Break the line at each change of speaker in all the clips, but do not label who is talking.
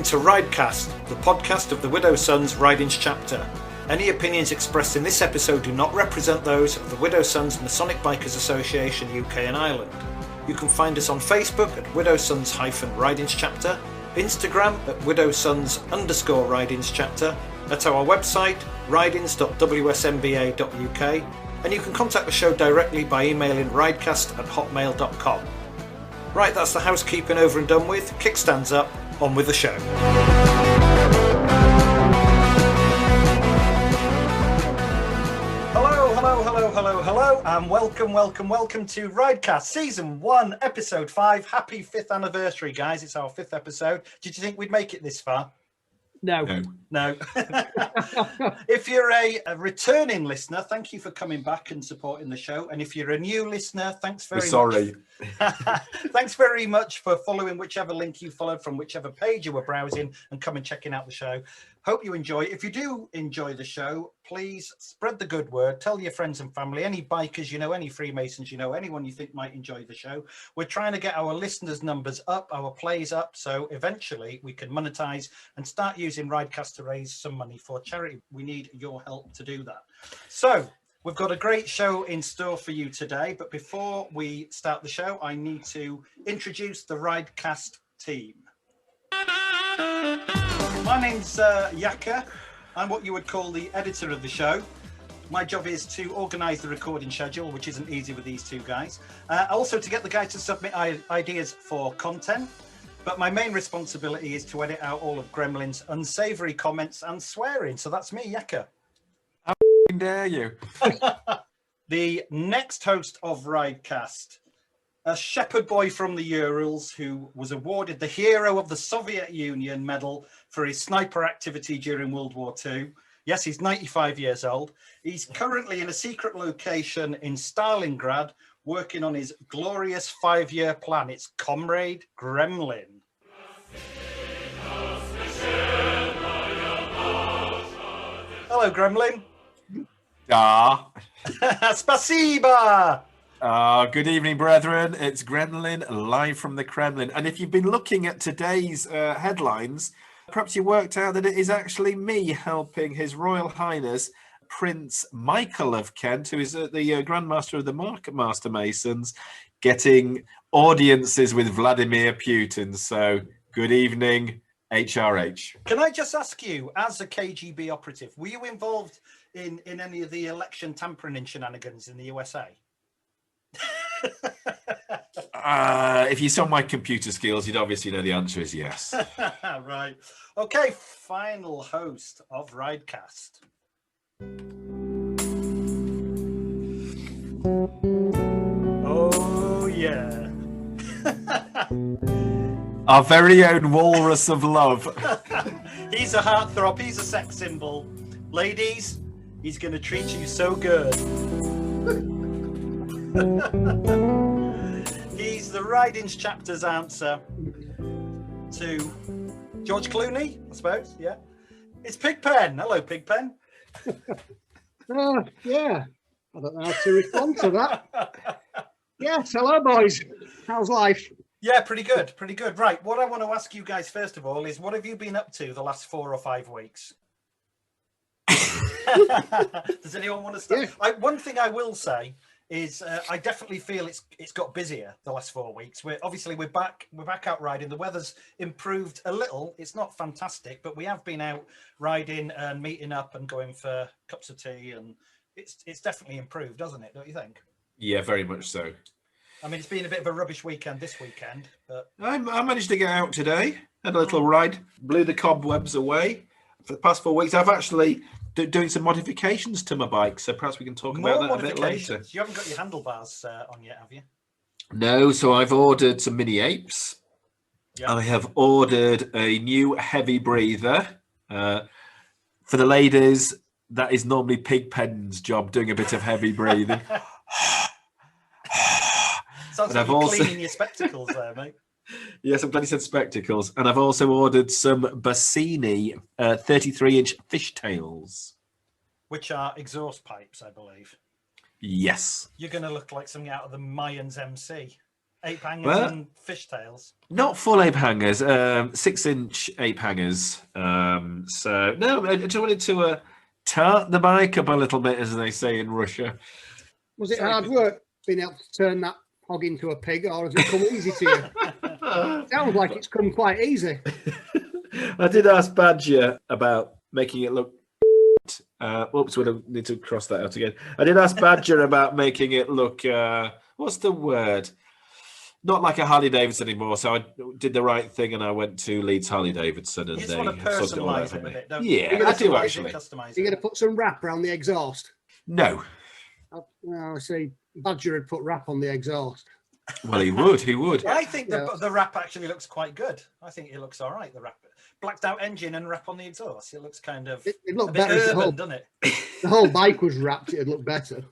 to Ridecast, the podcast of the Widow's Sons Ridings chapter. Any opinions expressed in this episode do not represent those of the Widow's Sons Masonic Bikers Association UK and Ireland. You can find us on Facebook at Widow's Sons-Ridings chapter, Instagram at Widow's Sons_Ridings chapter, at our website ridings.wsmba.uk, and you can contact the show directly by emailing ridecast@hotmail.com. Right, that's the housekeeping over and done with. Kickstands up, on with the show. Hello, and welcome to Ridecast Season 1, Episode 5. Happy 5th anniversary, guys. It's our 5th episode. Did you think we'd make it this far?
No.
If you're a returning listener, thank you for coming back and supporting the show. And if you're a new listener, thanks very much. Thanks very much for following whichever link you followed from whichever page you were browsing and come and checking out the show. Hope you enjoy. If you do enjoy the show, please spread the good word. Tell your friends and family, any bikers you know, any Freemasons you know, anyone you think might enjoy the show. We're trying to get our listeners' numbers up, our plays up, so eventually we can monetize and start using Ridecast to raise some money for charity. We need your help to do that. So we've got a great show in store for you today, but before we start the show, I need to introduce the Ridecast team. My name's Yakka. I'm what you would call the editor of the show. My job is to organise the recording schedule, which isn't easy with these two guys. Also to get the guys to submit ideas for content. But my main responsibility is to edit out all of Gremlin's unsavoury comments and swearing. So that's me, Yakka.
How dare you?
The next host of Ridecast, a shepherd boy from the Urals who was awarded the Hero of the Soviet Union medal for his sniper activity during World War II. Yes, he's 95 years old. He's currently in a secret location in Stalingrad working on his glorious 5-year plan. It's Comrade Gremlin. Hello, Gremlin. Spasiba.
Good evening, brethren. It's Gremlin, live from the Kremlin. And if you've been looking at today's headlines, perhaps you worked out that it is actually me helping His Royal Highness Prince Michael of Kent, who is the Grandmaster of the Market Master Masons, getting audiences with Vladimir Putin. So, good evening, HRH.
Can I just ask you, as a KGB operative, were you involved in any of the election tampering and shenanigans in the USA?
If you saw my computer skills, you'd obviously know the answer is yes.
Right. Okay, final host of Ridecast. Oh, yeah.
Our very own walrus of love.
He's a heartthrob. He's a sex symbol. Ladies, he's going to treat you so good. He's the Ridings chapter's answer to George Clooney, I suppose. Yeah, it's Pigpen. Hello, Pigpen.
Yeah, I don't know how to respond to that. Yes, hello, boys. How's life?
Yeah, pretty good. Right, what I want to ask you guys first of all is, what have you been up to the last 4 or 5 weeks? Does anyone want to start? Yeah. One thing I will say is I definitely feel it's got busier the last 4 weeks. We're back out riding. The weather's improved a little. It's not fantastic, but we have been out riding and meeting up and going for cups of tea, and it's definitely improved, doesn't it? Don't you think?
Yeah, very much so.
I mean, it's been a bit of a rubbish weekend this weekend, but
I managed to get out today, had a little ride, blew the cobwebs away. For the past 4 weeks, I've actually doing some modifications to my bike, so perhaps we can talk about that a bit later.
You haven't got your handlebars on yet, have you?
No, so I've ordered some mini apes. Yep. I have ordered a new heavy breather. For the ladies, that is normally Pigpen's job, doing a bit of heavy breathing.
Sounds like you're cleaning your spectacles there, mate.
Yes, I'm glad you said spectacles. And I've also ordered some Bassini 33-inch fishtails.
Which are exhaust pipes, I believe.
Yes.
You're going to look like something out of the Mayans MC. Ape hangers and fishtails.
Not full ape hangers, 6-inch ape hangers. So no, I just wanted to tart the bike up a little bit, as they say in Russia.
Was it hard work being able to turn that hog into a pig, or has it come easy to you? Sounds like it's come quite easy.
I did ask Badger about making it look. Oops, we don't need to cross that out again. I did ask Badger about making it look. What's the word? Not like a Harley Davidson anymore. So I did the right thing and I went to Leeds Harley Davidson, and
you just want to personalise it a bit, don't you?
Yeah, I do actually.
You're going to put some wrap around the exhaust?
No.
Well, I see. Badger had put wrap on the exhaust.
Well, he would. He would.
I think the wrap actually looks quite good. I think it looks all right. The wrap, blacked out engine and wrap on the exhaust. It looks kind of.
It looked
a bit
better.
urban, doesn't it?
The whole bike was wrapped. It'd look better.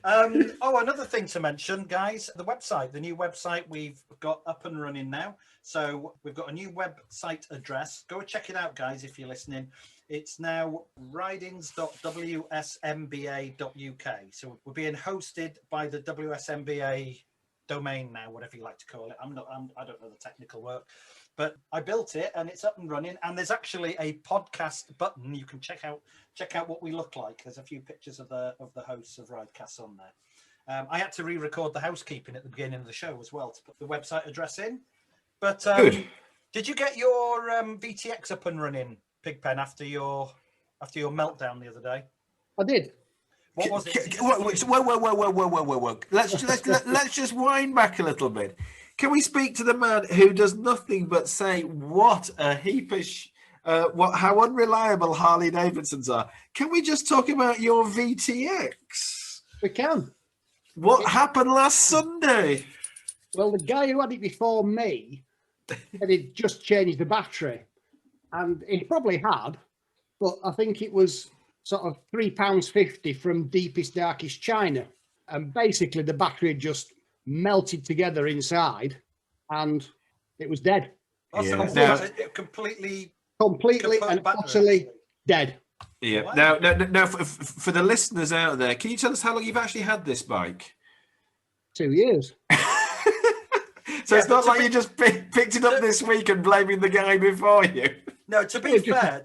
Another thing to mention, guys, the website, the new website we've got up and running now. So we've got a new website address. Go and check it out, guys, if you're listening. It's now ridings.wsmba.uk. So we're being hosted by the WSMBA domain now, whatever you like to call it. I don't know the technical work, but I built it and it's up and running. And there's actually a podcast button. You can check out what we look like. There's a few pictures of the hosts of Ridecast on there. I had to re-record the housekeeping at the beginning of the show as well to put the website address in. But
good.
Did you get your VTX up and running, Pigpen, after your meltdown the other day?
I did.
What was it?
Whoa. Let's just wind back a little bit. Can we speak to the man who does nothing but say what a heapish, how unreliable Harley Davidsons are? Can we just talk about your VTX?
We can.
What happened last Sunday?
Well, the guy who had it before me said he'd just changed the battery, and he probably had, but I think it was sort of £3.50 from deepest, darkest China. And basically the battery had just melted together inside and it was dead.
Completely
and utterly dead.
Yeah. Wow. Now, for the listeners out there, can you tell us how long you've actually had this bike?
2 years.
So it's not like you just picked it up this week and blaming the guy before you.
No, to be fair,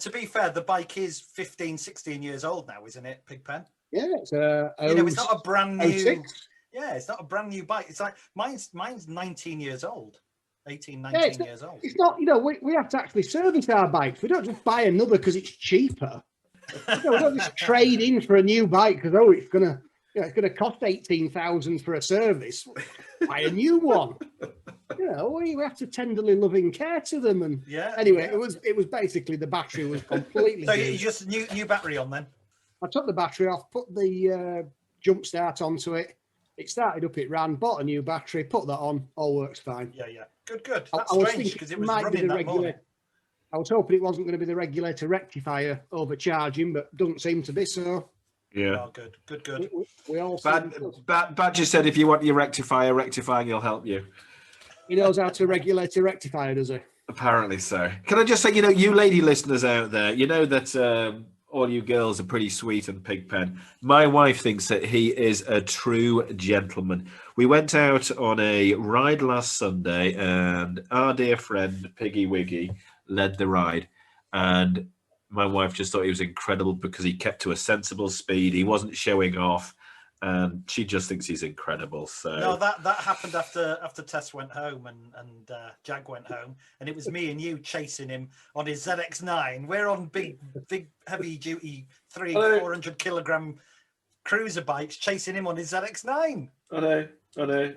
the bike is 15, 16 years old now, isn't it, Pigpen?
Yeah, it's
it's not a brand new.
06.
Yeah, it's not a brand new bike. It's like mine's 19 years old. 18, 19 years old.
It's not, we have to actually service our bikes. We don't just buy another because it's cheaper. We don't just trade in for a new bike because it's gonna cost 18,000 for a service. Buy a new one. We have to tenderly loving care to them. And anyway, it was basically the battery was completely.
So you just new battery on then?
I took the battery off, put the jump start onto it. It started up, it ran, bought a new battery, put that on, all works fine.
Yeah. Good. That's strange because it was running that morning.
I was hoping it wasn't going to be the regulator rectifier overcharging, but doesn't seem to be so.
Yeah.
Oh, good.
We all
Badger said if you want your rectifying will help you.
He knows how to regulate a rectifier, does he?
Apparently so. Can I just say, you lady listeners out there, you know that all you girls are pretty sweet and Pigpen. My wife thinks that he is a true gentleman. We went out on a ride last Sunday and our dear friend Piggy Wiggy led the ride. And my wife just thought he was incredible because he kept to a sensible speed. He wasn't showing off. And she just thinks he's incredible. So
no, that happened after Tess went home and Jag went home, and it was me and you chasing him on his ZX9. We're on big heavy duty 400 kilogram cruiser bikes, chasing him on his ZX9.
I know.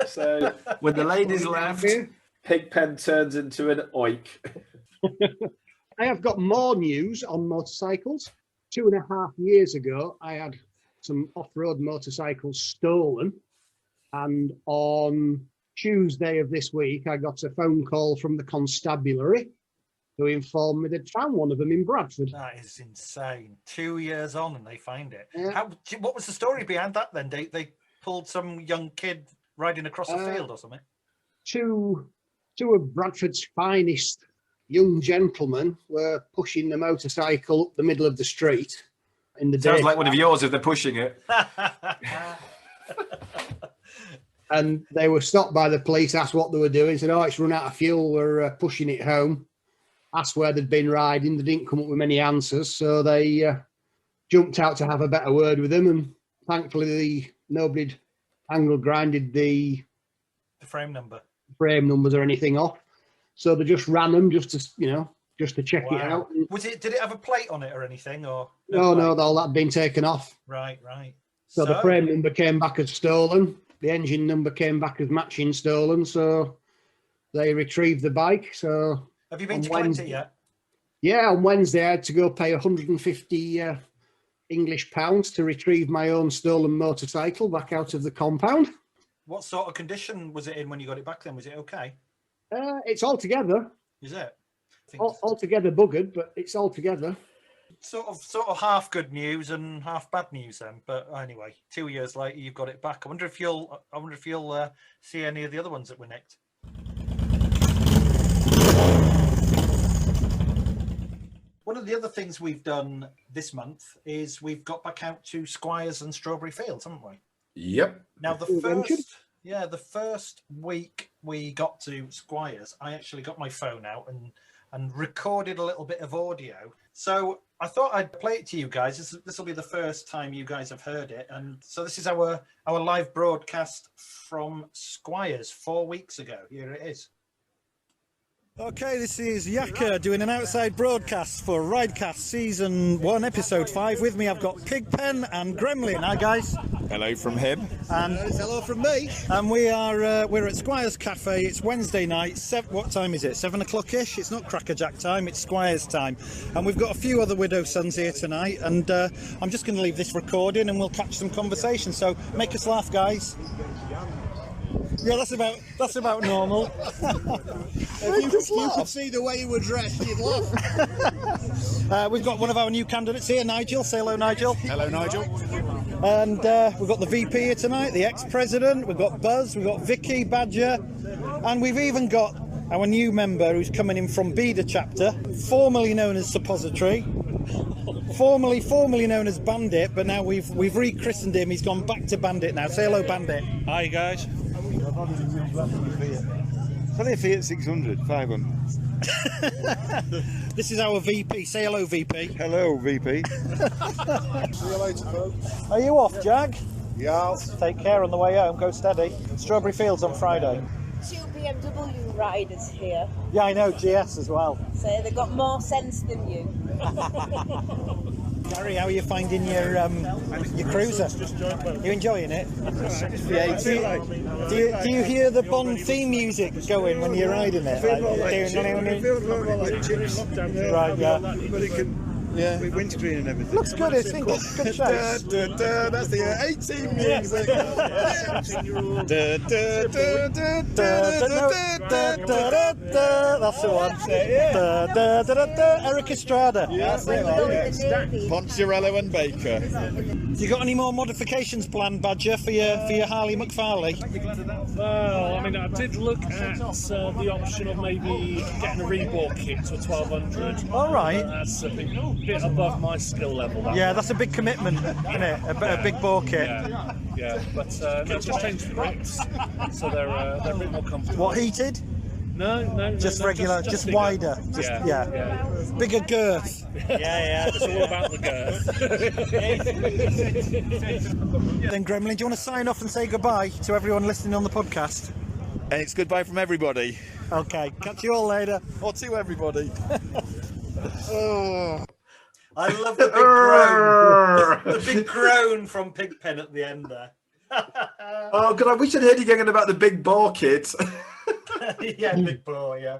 So when the ladies left, Pigpen turns into an oik.
I have got more news on motorcycles. 2.5 years ago, I had some off-road motorcycles stolen, and on Tuesday of this week I got a phone call from the constabulary who informed me they'd found one of them in Bradford.
That is insane. 2 years on and they find it.
Yeah.
What was the story behind that then? They pulled some young kid riding across a field or something?
Two of Bradford's finest young gentlemen were pushing the motorcycle up the middle of the street.
Sounds like one of yours if they're pushing it.
And they were stopped by the police, asked what they were doing, said, "Oh, it's run out of fuel, we're pushing it home." Asked where they'd been riding, they didn't come up with many answers, so they jumped out to have a better word with them, and thankfully nobody angle grinded the
frame
numbers or anything off. So they just ran them just to check it out.
Did it have a plate on it or anything? Or
no, all that had been taken off.
Right.
So the frame number came back as stolen. The engine number came back as matching stolen. So they retrieved the bike. So
have you been to collect it yet?
Yeah, on Wednesday I had to go pay 150 English pounds to retrieve my own stolen motorcycle back out of the compound.
What sort of condition was it in when you got it back then? Was it okay?
It's all together.
Is it?
Altogether buggered, but it's all together.
Sort of half good news and half bad news then. But anyway, 2 years later, you've got it back. I wonder if you'll see any of the other ones that were nicked. One of the other things we've done this month is we've got back out to Squires and Strawberry Fields, haven't we?
Yep.
Now the first week we got to Squires, I actually got my phone out and recorded a little bit of audio. So I thought I'd play it to you guys. This will be the first time you guys have heard it. And so this is our live broadcast from Squires 4 weeks ago. Here it is. Okay, this is Yakka doing an outside broadcast for Ridecast Season 1, Episode 5. With me, I've got Pigpen and Gremlin. Hi, guys.
Hello from him.
And
hello from me.
And we're at Squire's Cafe. It's Wednesday night. What time is it? 7 o'clock-ish? It's not Crackerjack time. It's Squire's time. And we've got a few other widow sons here tonight. And I'm just going to leave this recording, and we'll catch some conversation. So make us laugh, guys. Yeah, that's about normal.
If you could see the way you were dressed, you'd laugh.
We've got one of our new candidates here, Nigel. Say hello, Nigel.
Hello, Nigel.
And we've got the VP here tonight, the ex-president. We've got Buzz, we've got Vicky, Badger, and we've even got our new member who's coming in from Beda chapter, formerly known as Suppository, formerly known as Bandit, but now we've rechristened him. He's gone back to Bandit now. Say hello, Bandit.
Hi, guys. It's only a Fiat 600, 500.
This is our VP. Say hello, VP.
Hello, VP.
See you later, folks.
Are you off, Jag?
Yeah.
Take care on the way home. Go steady. Strawberry Fields on Friday.
2 BMW riders here.
Yeah, I know. GS as well.
So they've got more sense than you.
Gary, how are you finding your cruiser? You enjoying it? Yeah. Do you hear the Bond theme music going when you're riding it? Right, yeah.
Yeah, with windscreen and everything.
Looks good, I think. It's good show.
That's the 18 music.
That's the one. Eric Estrada.
Poncherello and Baker.
You got any more modifications planned, Badger, for your Harley McFarley?
Well, I mean, I did look at the option of maybe getting a reborn kit to a 1200.
All right.
That's a bit above my skill level.
Yeah, that's a big commitment, isn't it? A big bore kit.
Yeah. But no, just changed the grips, so they're a bit more comfortable.
What, heated?
No,
just regular, just
bigger.
wider.
Yeah.
Bigger girth.
Yeah, it's all about the girth.
Then Gremlin, do you want to sign off and say goodbye to everyone listening on the podcast?
And it's goodbye from everybody.
Okay, catch you all later.
Or to everybody.
I love the big groan. The big groan from Pigpen at the end there.
Oh God, I wish I'd heard you going about the big bore kit.
Yeah, big bore, yeah.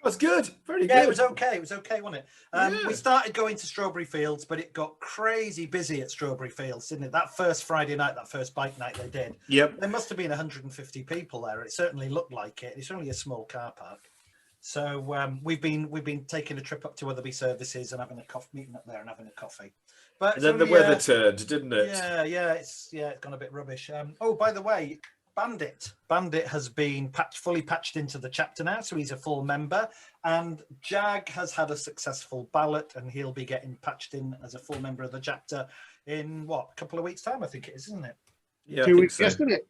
That's good. Very good.
Yeah, it was okay, wasn't it? We started going to Strawberry Fields, but it got crazy busy at Strawberry Fields, didn't it? That first Friday night, that first bike night they did.
Yep.
There must have been 150 people there. It certainly looked like it. It's only a small car park. So we've been taking a trip up to Wetherby Services and having a meeting up there and having a coffee. But
and then the weather turned, didn't it?
Yeah, it's gone a bit rubbish. Oh, by the way, Bandit has been fully patched into the chapter now, so he's a full member. And Jag has had a successful ballot, and he'll be getting patched in as a full member of the chapter in a couple of weeks' time, I think it is, isn't it?
Yeah,
2 weeks, isn't it?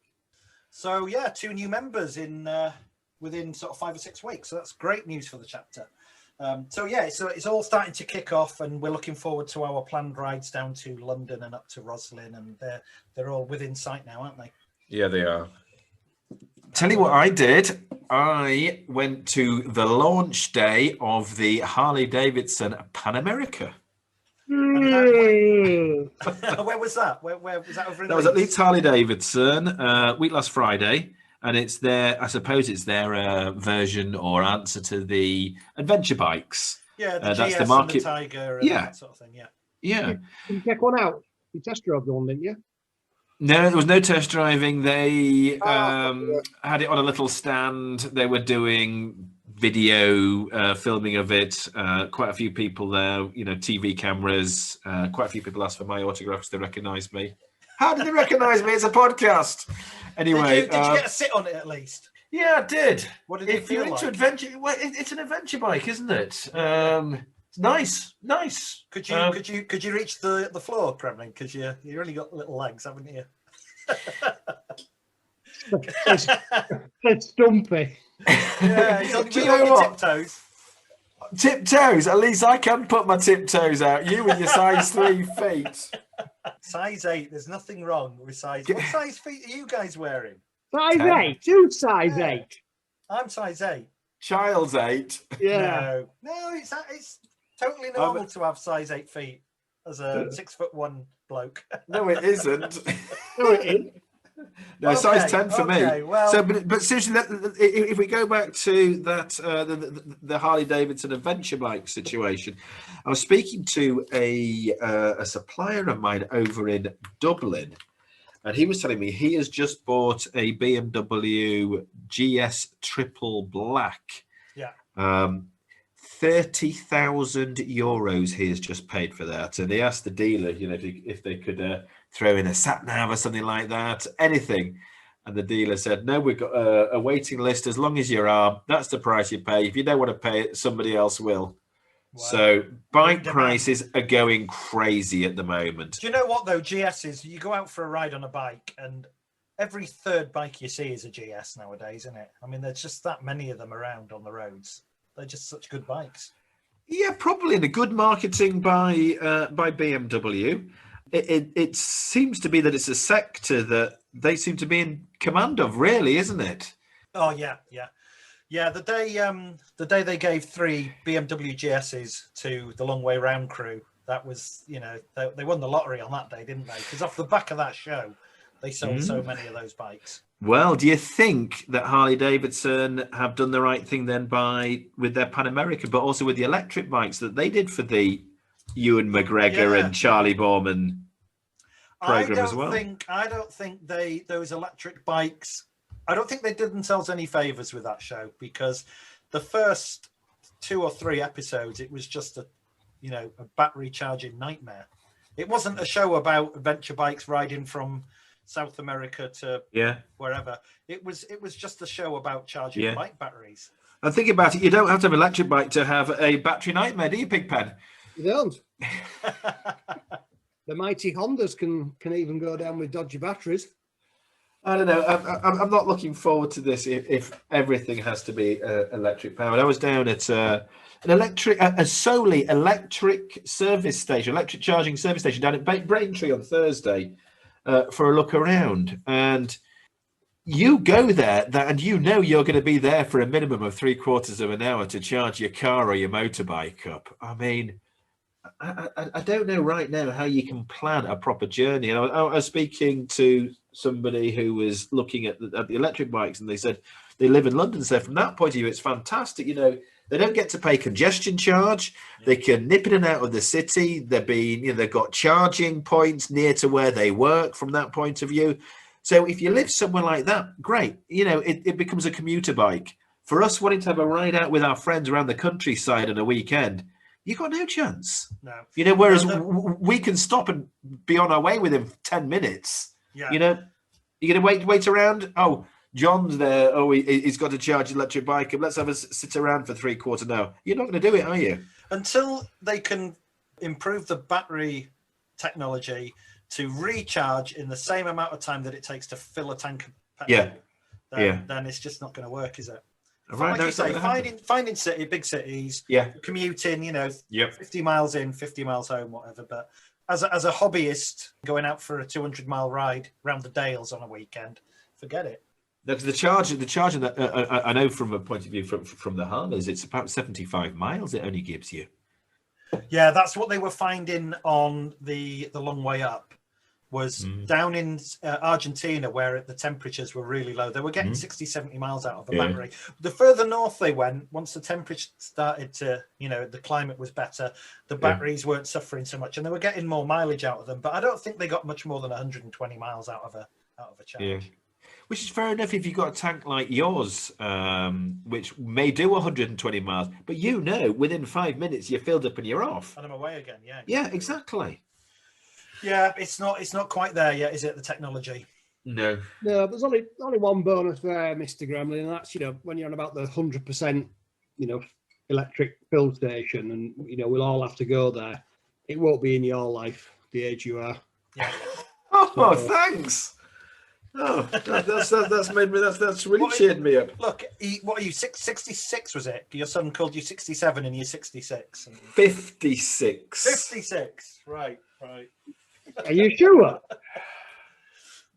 So yeah, 2 new members in within sort of 5 or 6 weeks. So that's great news for the chapter. So yeah, so it's all starting to kick off, and we're looking forward to our planned rides down to London and up to Roslin, and they're all within sight now, aren't they?
Yeah, they are. Tell you what I did. I went to the launch day of the Harley Davidson Pan America.
Where was that? Where was that over in
That was at Leeds Harley Davidson week last Friday, and it's their, I suppose it's their version or answer to the adventure bikes.
Yeah, the
that's
GS
the market.
and the Tiger and that sort of thing,
Yeah.
Did you check one out? You test drove the one, didn't you?
No, there was no test driving. They had it on a little stand. They were doing video filming of it. Quite a few people there, TV cameras. Quite a few people asked for my autographs. They recognised me. How did they recognise me? It's a podcast. Anyway,
did you get a sit on it at least?
Yeah, I did.
What did it feel like?
If you're into adventure, well, it's an adventure bike, isn't it? It's nice.
Could you reach the floor, Gremlin? Because you only got little legs, haven't you?
It's stumpy.
Yeah, he's on tiptoes.
Tiptoes. At least I can put my tiptoes out. You and your size 3 feet.
Size 8. There's nothing wrong with size. What size feet are you guys wearing?
Size 8. Who's size 8?
I'm size 8.
Child's 8.
Yeah. No, it's totally normal to have size 8 feet as a 6'1" bloke.
No, it isn't.
No, it isn't.
No,
Okay,
size 10 for me.
Well,
so, but seriously, if we go back to that, the Harley Davidson adventure bike situation, I was speaking to a supplier of mine over in Dublin, and he was telling me he has just bought a BMW GS Triple Black.
Yeah.
30,000 euros he has just paid for that, and he asked the dealer, if they could throw in a sat nav or something like that, anything, and the dealer said, no, we've got a waiting list. As long as you're armed, that's the price you pay. If you don't want to pay it, somebody else will. Wow. So bike prices are going crazy at the moment.
Do you know what though? GSs, you go out for a ride on a bike, and every third bike you see is a GS nowadays, isn't it? I mean, there's just that many of them around on the roads. They're just such good bikes.
Yeah, probably in a good marketing by BMW. It seems to be that it's a sector that they seem to be in command of, really, isn't it?
Oh yeah. The day they gave 3 BMW GSs to the Long Way Round crew, that was, they won the lottery on that day, didn't they? Because off the back of that show, they sold so many of those bikes.
Well, do you think that Harley Davidson have done the right thing then with their Pan America, but also with the electric bikes that they did for the Ewan McGregor and Charlie Borman program as well?
I don't think those electric bikes, I don't think they did themselves any favors with that show, because the first 2 or 3 episodes, it was just a battery charging nightmare. It wasn't a show about adventure bikes riding from South America to wherever. It was just a show about charging bike batteries.
And think about it, you don't have to have an electric bike to have a battery nightmare, do you, Pigpen?
You don't. The mighty Hondas can even go down with dodgy batteries.
I don't know. I'm not looking forward to this if everything has to be electric powered. I was down at a solely electric service station, electric charging service station down at Braintree on Thursday for a look around. And you go there and you're going to be there for a minimum of 3/4 of an hour to charge your car or your motorbike up. I mean, I don't know right now how you can plan a proper journey. And I was speaking to somebody who was looking at the electric bikes, and they said they live in London. So from that point of view, it's fantastic. They don't get to pay congestion charge. They can nip in and out of the city. They've got charging points near to where they work from that point of view. So if you live somewhere like that, great. It becomes a commuter bike. For us wanting to have a ride out with our friends around the countryside on a weekend, you got no chance.
No.
Whereas we can stop and be on our way within 10 minutes.
Yeah.
You're going to wait around. Oh, John's there. Oh, he's got to charge an electric bike. Let's have us sit around for 3/4 an hour. You're not going to do it, are you?
Until they can improve the battery technology to recharge in the same amount of time that it takes to fill a tank of
Yeah.
then it's just not going to work, is it?
Right,
like
no,
you
it's not
say,
gonna happen.
finding big cities,
Yeah.
commuting,
'Yep.
50 miles in, 50 miles home, whatever. But as a hobbyist, going out for a 200-mile ride around the Dales on a weekend, forget it.
The charge that I know from a point of view from the harness, it's about 75 miles it only gives you.
Yeah, that's what they were finding on the long way up. Was down in Argentina, where the temperatures were really low. They were getting 60, 70 miles out of a battery. The further north they went, once the temperature started to, the climate was better, the batteries weren't suffering so much, and they were getting more mileage out of them. But I don't think they got much more than 120 miles out of a charge.
Yeah. Which is fair enough if you've got a tank like yours, which may do 120 miles, but within 5 minutes you're filled up and you're off.
And I'm away again, yeah.
Yeah, exactly.
Yeah, it's not quite there yet, is it? The technology.
No.
There's only one bonus there, Mr. Gremlin, and that's when you're on about the 100%, electric fill station, and we'll all have to go there. It won't be in your life, the age you are.
Yeah.
Oh, thanks. Oh, that's made me. That's really cheered me up.
Look, what are you? 66 was it? Your son called you 67, and you're 66.
56.
56. Right.
Are you sure?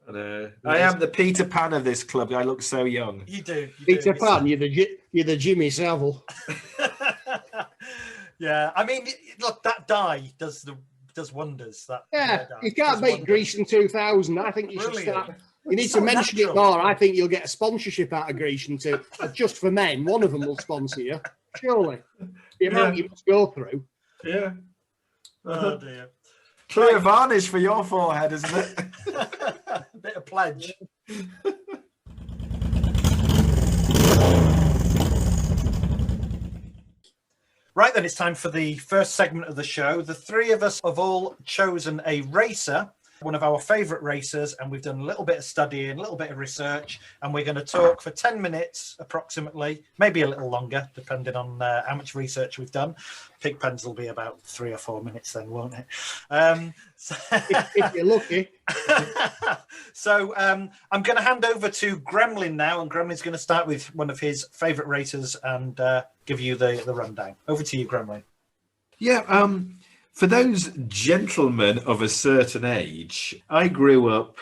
I am the Peter Pan of this club. I look so young.
You do.
Peter Pan, you're the Jimmy Savile.
Yeah, I mean, look, that dye does wonders.
You can't beat Grecian 2000. I think you should start. You need to mention it more. I think you'll get a sponsorship out of Grecian too, just for men. One of them will sponsor you, surely. The amount you must go through.
Yeah.
Oh dear.
Clear varnish for your forehead, isn't it?
Bit of pledge. Right then, it's time for the first segment of the show. The three of us have all chosen a racer, one of our favourite racers, and we've done a little bit of studying, a little bit of research, and we're going to talk for 10 minutes approximately, maybe a little longer, depending on how much research we've done. Pigpens will be about 3 or 4 minutes then, won't it?
If you're lucky.
So I'm going to hand over to Gremlin now, and Gremlin's going to start with one of his favourite racers and give you the rundown. Over to you, Gremlin.
Yeah, for those gentlemen of a certain age, I grew up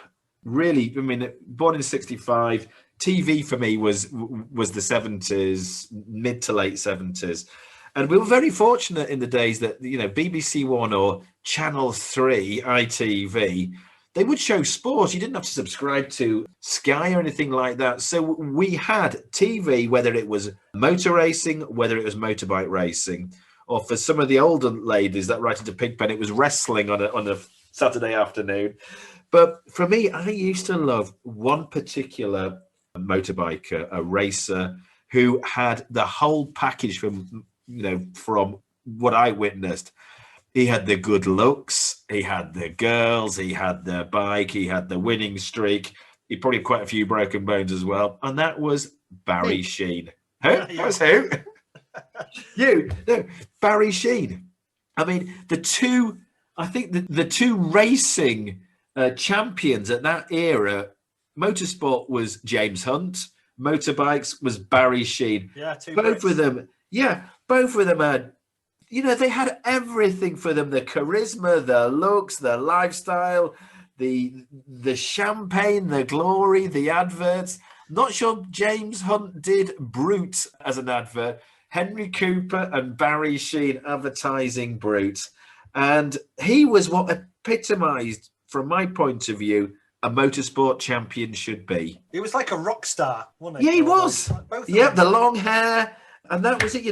born in 65. TV for me was the 70s, mid to late 70s. And we were very fortunate in the days that, BBC One or Channel 3, ITV, they would show sport. You didn't have to subscribe to Sky or anything like that. So we had TV, whether it was motor racing, whether it was motorbike racing, or for some of the older ladies that write into Pigpen, it was wrestling on a Saturday afternoon. But for me, I used to love one particular motorbiker, a racer, who had the whole package from what I witnessed. He had the good looks, he had the girls, he had the bike, he had the winning streak. He probably had quite a few broken bones as well. And that was Barry Sheen. Who? That was who? Barry Sheen. I mean, the two racing champions at that era, motorsport was James Hunt, motorbikes was Barry Sheen.
Yeah,
both of them had, they had everything for them: the charisma, the looks, the lifestyle, the champagne, the glory, the adverts. Not sure James Hunt did Brute as an advert. Henry Cooper and Barry Sheen advertising Brute. And he was what epitomised, from my point of view, a motorsport champion should be.
He was like a rock star, wasn't he?
Yeah, he was.
Yeah,
the long hair. And that was it.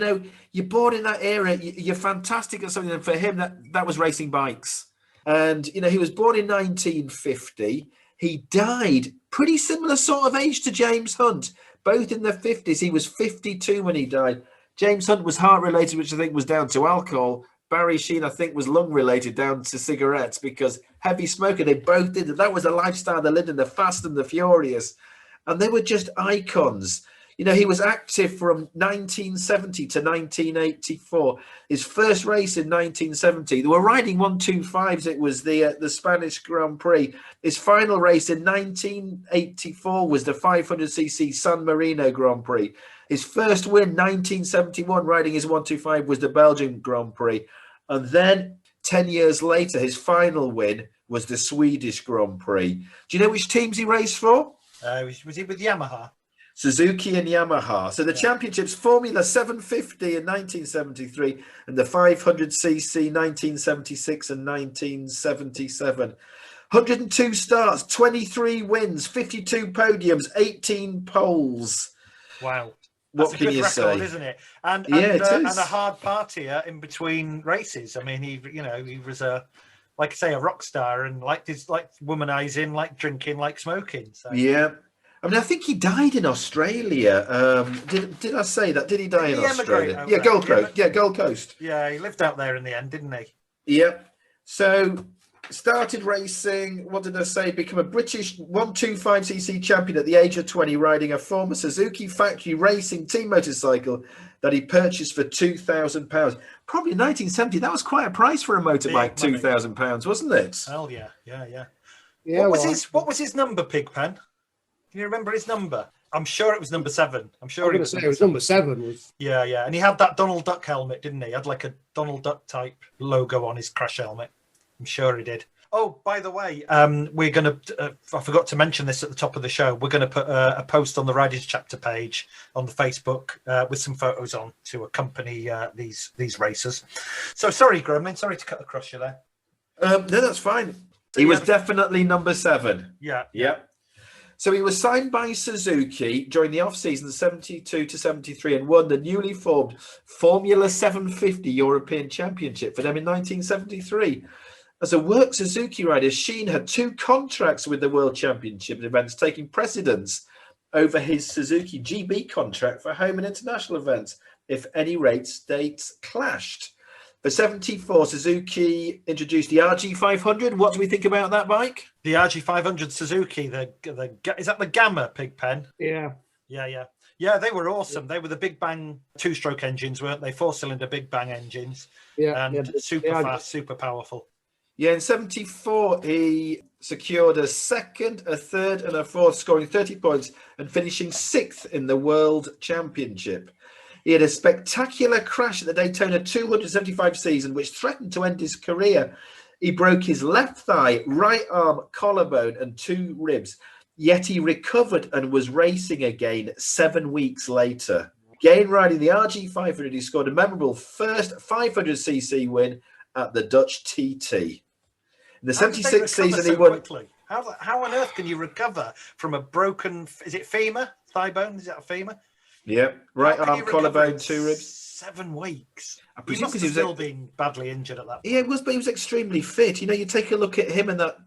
You're born in that era. You're fantastic at something. And for him, that was racing bikes. And, he was born in 1950. He died pretty similar sort of age to James Hunt, both in their 50s. He was 52 when he died. James Hunt was heart-related, which I think was down to alcohol. Barry Sheen, I think, was lung-related, down to cigarettes, because heavy smoker, they both did. That was a lifestyle they lived in, the fast and the furious. And they were just icons. You know, he was active from 1970 to 1984. His first race in 1970, they were riding 125s. It was the Spanish Grand Prix. His final race in 1984 was the 500cc San Marino Grand Prix. His first win, 1971, riding his 125 was the Belgian Grand Prix. And then 10 years later, his final win was the Swedish Grand Prix. Do you know which teams he raced for?
Was he with Yamaha?
Suzuki and Yamaha. So the championships, Formula 750 in 1973 and the 500cc 1976 and 1977. 102 starts, 23 wins, 52 podiums, 18 poles.
Wow. That's
What
a
can
good
you
record,
say?
Isn't it? And
it is.
And a hard partier in between races. I mean, he was like I say, a rock star and liked womanizing, like drinking, like smoking. So.
Yeah. I mean, I think he died in Australia. Did I say that? Did he die in Australia? Yeah, Gold Coast. Yeah, Gold Coast.
Yeah, he lived out there in the end, didn't he?
Yeah. So started racing. What did I say? Become a British 125cc champion at the age of 20, riding a former Suzuki factory racing team motorcycle that he purchased for £2,000. Probably in 1970. That was quite a price for a motorbike. £2,000, wasn't it?
Hell yeah, yeah. What was his number, Pigpen? Can you remember his number? I'm sure it was number 7. I'm sure
it was number 7.
Yeah. And he had that Donald Duck helmet, didn't he? He had like a Donald Duck type logo on his crash helmet. I'm sure he did. Oh, by the way, we're going to, I forgot to mention this at the top of the show. We're going to put a post on the Riders Chapter page on the Facebook with some photos on to accompany these racers. So sorry, Gremlin, sorry to cut across you there.
No, that's fine. He was definitely number 7.
Yeah.
So he was signed by Suzuki during the off-season 72 to 73 and won the newly formed Formula 750 European Championship for them in 1973. As a work Suzuki rider, Sheen had 2 contracts with the World Championship events, taking precedence over his Suzuki GB contract for home and international events if any race dates clashed. For 74, Suzuki introduced the RG500. What do we think about that bike?
The RG500 Suzuki, is that the Gamma, Pigpen?
Yeah.
Yeah, they were awesome. They were the Big Bang 2-stroke engines, weren't they? 4-cylinder Big Bang engines. And super fast, super powerful.
Yeah, in 74, he secured a 2nd, a 3rd, and a 4th, scoring 30 points and finishing 6th in the World Championship. He had a spectacular crash at the Daytona 275 season, which threatened to end his career. He broke his left thigh, right arm, collarbone, and 2 ribs. Yet he recovered and was racing again 7 weeks later. Again, riding the RG500, he scored a memorable first 500cc win at the Dutch TT. In the 76 season, he won.
Quickly? How on earth can you recover from a broken? Is it femur? Thigh bone? Is that a femur?
Yeah, right arm, collarbone, 2 ribs.
7 weeks.
I
He must have still been badly injured at that point.
Yeah, it was, but he was extremely fit. You know, you take a look at him and that.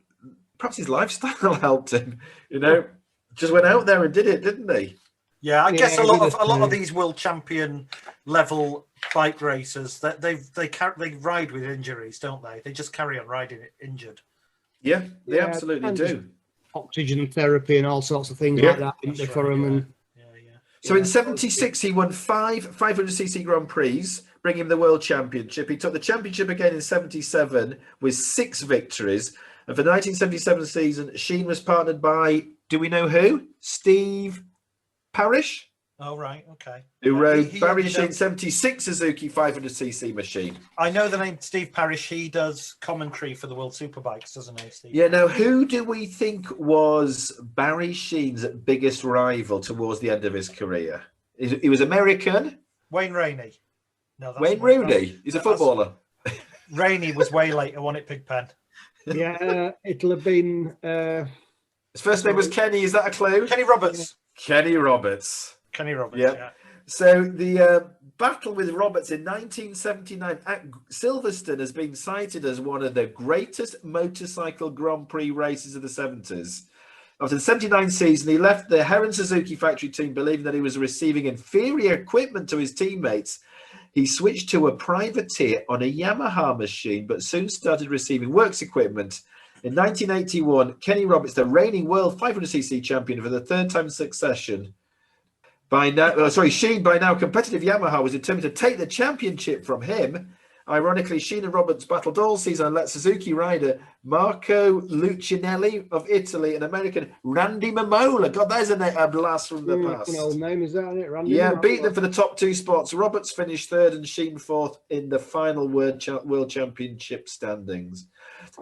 Perhaps his lifestyle helped him. You know, just went out there and did it, didn't he?
Yeah, I guess a lot of these world champion level bike racers that they ride with injuries, don't they? They just carry on riding it injured.
Yeah, they absolutely do.
Oxygen therapy and all sorts of things like that, didn't they, for him?
So in 76, he won 5 500cc Grand Prix, bringing him the World Championship. He took the championship again in 77 with 6 victories. And for the 1977 season, Sheen was partnered by, do we know who? Steve Parrish?
Oh, right, okay.
Who rode Barry Sheen's 76 Suzuki 500cc machine.
I know the name Steve Parrish. He does commentary for the World Superbikes, doesn't he, Steve?
Yeah, now who do we think was Barry Sheen's biggest rival towards the end of his career? He was American.
Wayne Rainey. No,
Wayne Rooney. He's a footballer.
Rainey was way later, wasn't it, Pigpen?
Yeah, it'll have been...
His first name was Kenny. Is that a clue?
Kenny Roberts.
Kenny Roberts.
Yeah.
So the battle with Roberts in 1979 at Silverstone has been cited as one of the greatest motorcycle Grand Prix races of the 70s. After the 79 season, he left the Heron Suzuki factory team believing that he was receiving inferior equipment to his teammates. He switched to a privateer on a Yamaha machine, but soon started receiving works equipment. In 1981, Kenny Roberts, the reigning world 500cc champion for the 3rd time in succession, Sheen, by now competitive Yamaha, was determined to take the championship from him. Ironically, Sheen and Roberts battled all season and let Suzuki rider Marco Lucinelli of Italy and American Randy Mamola. God, there's a blast from the past.
An old name, is that it? Randy
Mamola. Beat
Mamola.
them for the top 2 spots. Roberts finished 3rd and Sheen 4th in the final World Championship standings.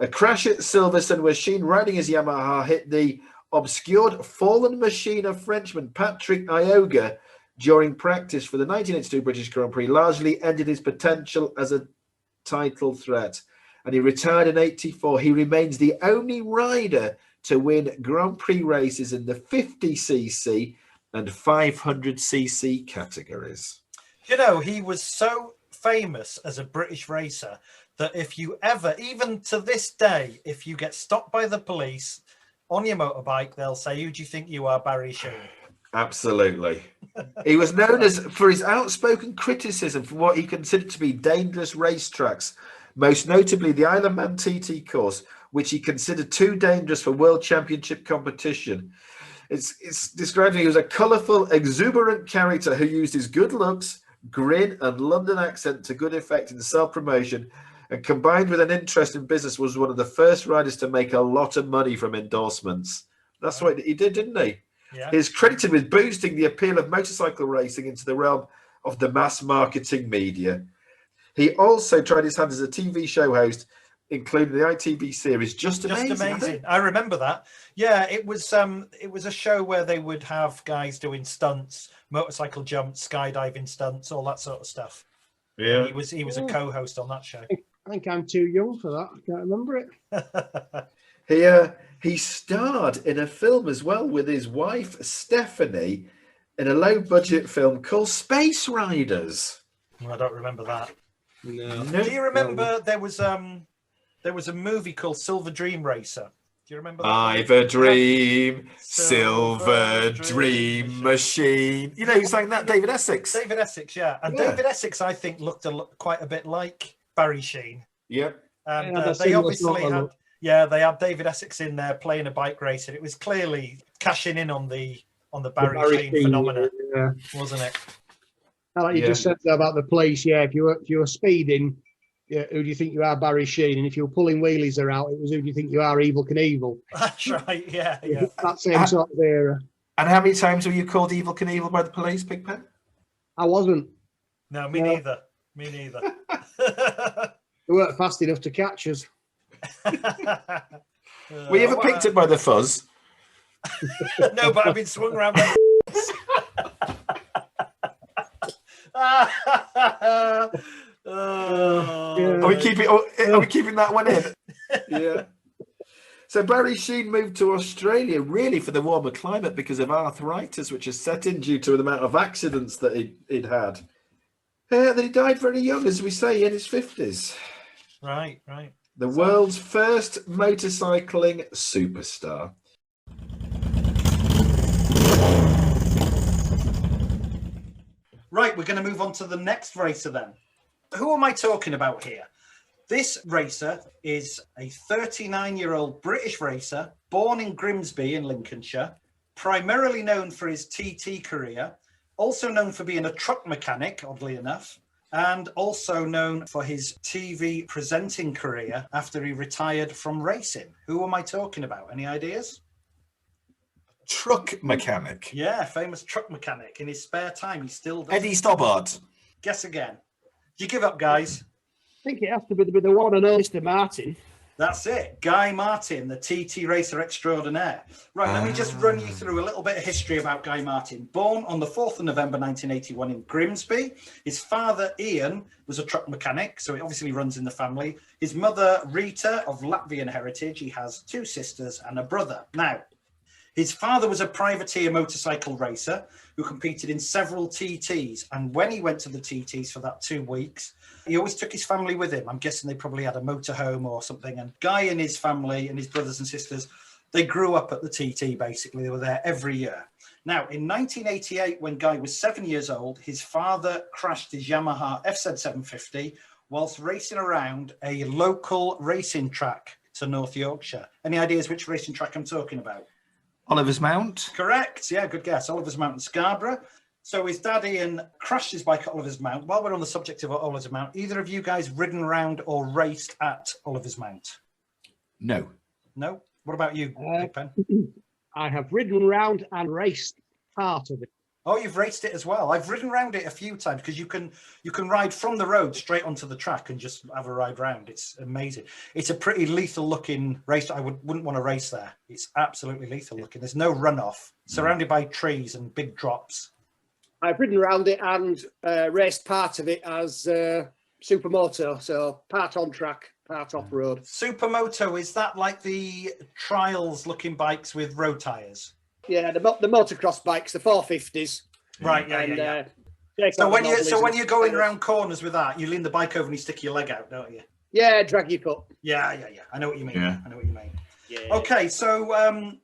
A crash at Silverstone where Sheen, riding his Yamaha, hit the obscured fallen machine of Frenchman Patrick Ioga during practice for the 1982 British Grand Prix largely ended his potential as a title threat, and he retired in 84. He remains the only rider to win Grand Prix races in the 50cc and 500cc categories.
You know, he was so famous as a British racer that if you ever, even to this day, if you get stopped by the police on your motorbike, they'll say, "Who do you think you are, Barry Sheen?"
Absolutely. He was known for his outspoken criticism for what he considered to be dangerous racetracks, most notably the Isle of Man TT course, which he considered too dangerous for World Championship competition. It's described he was a colourful, exuberant character who used his good looks, grin and London accent to good effect in self-promotion, and combined with an interest in business was one of the first riders to make a lot of money from endorsements. That's what he did, didn't he?
Yeah.
He's credited with boosting the appeal of motorcycle racing into the realm of the mass marketing media. He also tried his hand as a TV show host, including the ITV series Just Amazing.
I remember that. Yeah, it was a show where they would have guys doing stunts, motorcycle jumps, skydiving stunts, all that sort of stuff.
Yeah,
and he was a co-host on that show.
I think I'm too young for that. I can't remember
it. He starred in a film as well with his wife Stephanie in a low-budget film called Space Riders.
I don't remember that.
No.
Do you remember there was a movie called Silver Dream Racer? Do you remember that?
I've a dream, silver dream machine. You know, you sang that, David Essex.
David Essex, yeah. And David Essex, I think, looked quite a bit like Barry Sheen.
Yep.
And they obviously had... Yeah, they had David Essex in there playing a bike race, and it was clearly cashing in on the Barry Sheen phenomena, wasn't it?
Like you just said about the police, if you were speeding, who do you think you are, Barry Sheen? And if you were pulling wheelies out, it was who do you think you are, Evel Knievel?
That's right, yeah.
That same sort of era.
And how many times were you called Evel Knievel by the police, Pigpen?
I wasn't.
No, me neither. Me neither.
They weren't fast enough to catch us.
Were you ever picked up by the fuzz?
No, but I've been swung around by
Are we keeping that one in? Yeah. So Barry Sheen moved to Australia really for the warmer climate because of arthritis, which has set in due to the amount of accidents that he'd had. Then he died very young, as we say, in his 50s.
Right.
The world's first motorcycling superstar.
Right, we're going to move on to the next racer then. Who am I talking about here? This racer is a 39-year-old British racer born in Grimsby in Lincolnshire, primarily known for his TT career, also known for being a truck mechanic, oddly enough, and also known for his TV presenting career after he retired from racing. Who am I talking about? Any ideas?
Truck mechanic.
Yeah, famous truck mechanic. In his spare time, he still does.
Eddie Stobbart.
Guess again. You give up, guys.
I think it has to be the one and only Mr. Martin.
That's it. Guy Martin, the TT racer extraordinaire. Right, let me just run you through a little bit of history about Guy Martin. Born on the 4th of November 1981 in Grimsby. His father, Ian, was a truck mechanic, so it obviously runs in the family. His mother, Rita, of Latvian heritage. He has 2 sisters and a brother. Now, his father was a privateer motorcycle racer who competed in several TTs. And when he went to the TTs for that 2 weeks, he always took his family with him. I'm guessing they probably had a motorhome or something. And Guy and his family and his brothers and sisters, they grew up at the TT, basically. They were there every year. Now, in 1988, when Guy was 7 years old, his father crashed his Yamaha FZ750 whilst racing around a local racing track to North Yorkshire. Any ideas which racing track I'm talking about?
Oliver's Mount.
Correct. Yeah, good guess. Oliver's Mount in Scarborough. So his dad Ian crashed his bike at Oliver's Mount. While we're on the subject of Oliver's Mount, either of you guys ridden around or raced at Oliver's Mount?
No.
No? What about you, Pigpen?
I have ridden around and raced part of it.
Oh, you've raced it as well. I've ridden around it a few times because you can ride from the road straight onto the track and just have a ride round. It's amazing. It's a pretty lethal looking race. I wouldn't want to race there. It's absolutely lethal looking. There's no runoff, surrounded by trees and big drops.
I've ridden around it and raced part of it as supermoto, so part on track, part off road.
Supermoto, is that like the trials looking bikes with road tyres?
Yeah, the motocross bikes, the 450s.
Right, yeah. So when you're going around corners with that, you lean the bike over and you stick your leg out, don't you?
Yeah, drag your foot.
Yeah. I know what you mean.
Yeah.
I know what you mean.
Yeah.
Okay, so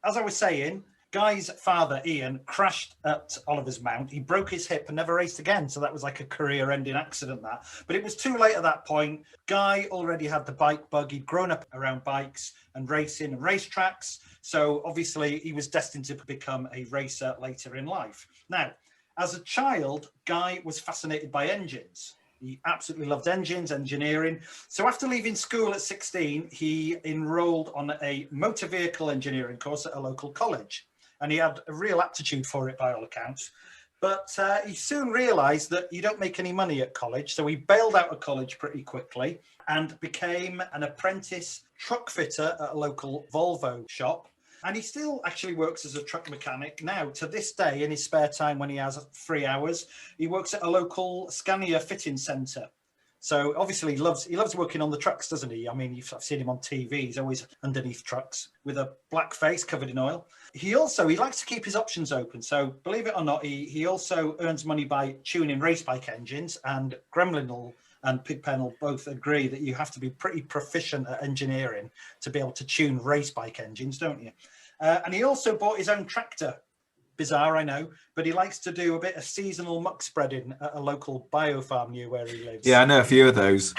as I was saying, Guy's father, Ian, crashed at Oliver's Mount. He broke his hip and never raced again. So that was like a career-ending accident, that. But it was too late at that point. Guy already had the bike bug. He'd grown up around bikes and racing and racetracks. So obviously he was destined to become a racer later in life. Now, as a child, Guy was fascinated by engines. He absolutely loved engines, engineering. So after leaving school at 16, he enrolled on a motor vehicle engineering course at a local college. And he had a real aptitude for it by all accounts. But he soon realised that you don't make any money at college. So he bailed out of college pretty quickly and became an apprentice truck fitter at a local Volvo shop. And he still actually works as a truck mechanic now. To this day, in his spare time when he has 3 hours, he works at a local Scania fitting centre. So obviously he loves working on the trucks, doesn't he? I mean, I've seen him on TV. He's always underneath trucks with a black face covered in oil. He likes to keep his options open. So believe it or not, he also earns money by tuning race bike engines. And Gremlin and Pigpen will both agree that you have to be pretty proficient at engineering to be able to tune race bike engines, don't you? And he also bought his own tractor. Bizarre, I know, but he likes to do a bit of seasonal muck spreading at a local biofarm near where he lives.
Yeah, I know a few of those.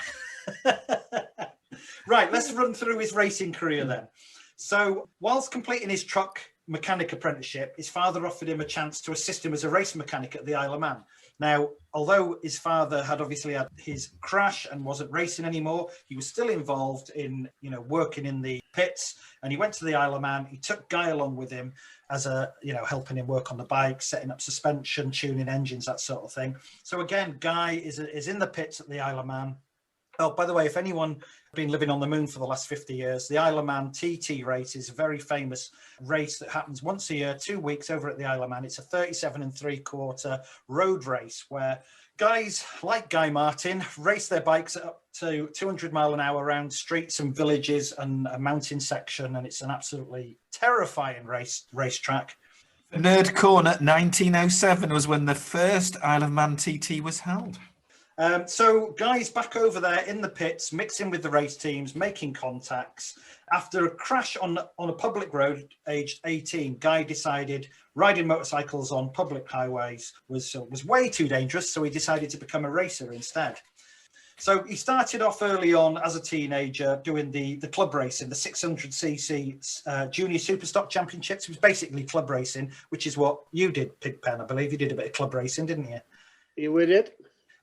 Right, let's run through his racing career then. So whilst completing his truck mechanic apprenticeship, his father offered him a chance to assist him as a race mechanic at the Isle of Man. Now, although his father had obviously had his crash and wasn't racing anymore, he was still involved in, working in the pits, and he went to the Isle of Man. He took Guy along with him as helping him work on the bike, setting up suspension, tuning engines, that sort of thing. So again, Guy is in the pits at the Isle of Man. Oh, by the way, if anyone been living on the moon for the last 50 years, the Isle of Man TT race is a very famous race that happens once a year, 2 weeks over at the Isle of Man. It's a 37 3/4 road race where guys like Guy Martin race their bikes up to 200 mile an hour around streets and villages and a mountain section. And it's an absolutely terrifying racetrack.
Nerd Corner 1907 was when the first Isle of Man TT was held.
So Guy's back over there in the pits, mixing with the race teams, making contacts. After a crash on a public road, aged 18, Guy decided riding motorcycles on public highways was way too dangerous, so he decided to become a racer instead. So he started off early on as a teenager doing the club racing, the 600cc Junior Superstock Championships. It was basically club racing, which is what you did, Pigpen. I believe you did a bit of club racing, didn't you?
You did.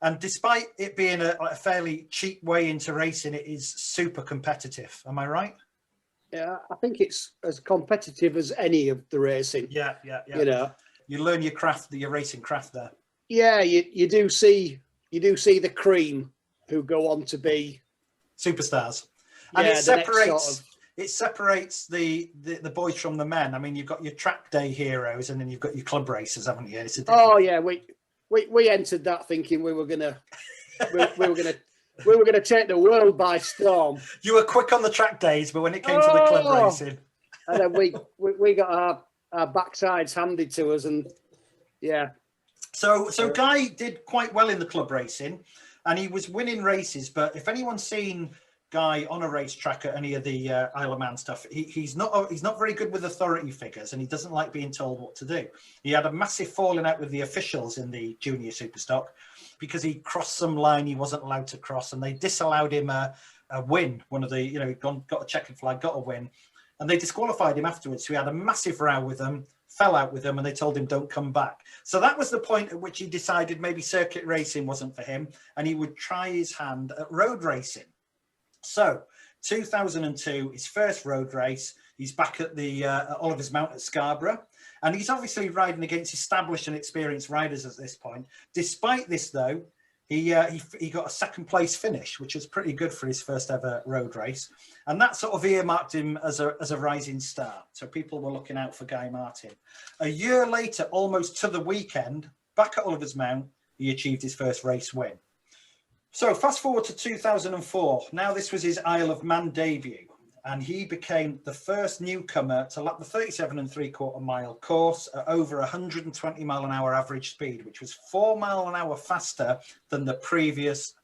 And despite it being a fairly cheap way into racing, it is super competitive. Am I right?
Yeah, I think it's as competitive as any of the racing.
Yeah. You learn your racing craft there.
Yeah, you do see the cream who go on to be
superstars, and it separates the boys from the men. I mean, you've got your track day heroes, and then you've got your club racers, haven't you?
Oh yeah, we entered that thinking we were gonna take the world by storm.
You were quick on the track days, but when it came to the club racing,
and then we got our backsides handed to us, and yeah.
So Guy did quite well in the club racing, and he was winning races. But if anyone's seen Guy on a racetrack at any of the Isle of Man stuff, he's not very good with authority figures, and he doesn't like being told what to do. He had a massive falling out with the officials in the Junior Superstock because he crossed some line he wasn't allowed to cross, and they disallowed him a win. One of the he'd got a checkered flag, got a win, and they disqualified him afterwards. So he had a massive row with them, fell out with them, and they told him don't come back. So that was the point at which he decided maybe circuit racing wasn't for him, and he would try his hand at road racing. So 2002, his first road race, he's back at the Oliver's Mount at Scarborough, and he's obviously riding against established and experienced riders at this point. Despite this, though, he got a second place finish, which was pretty good for his first ever road race. And that sort of earmarked him as a rising star. So people were looking out for Guy Martin. A year later, almost to the weekend, back at Oliver's Mount, he achieved his first race win. So fast forward to 2004. Now this was his Isle of Man debut. And he became the first newcomer to lap the 37 3/4 mile course at over 120 mile an hour average speed, which was 4 mile an hour faster than the previous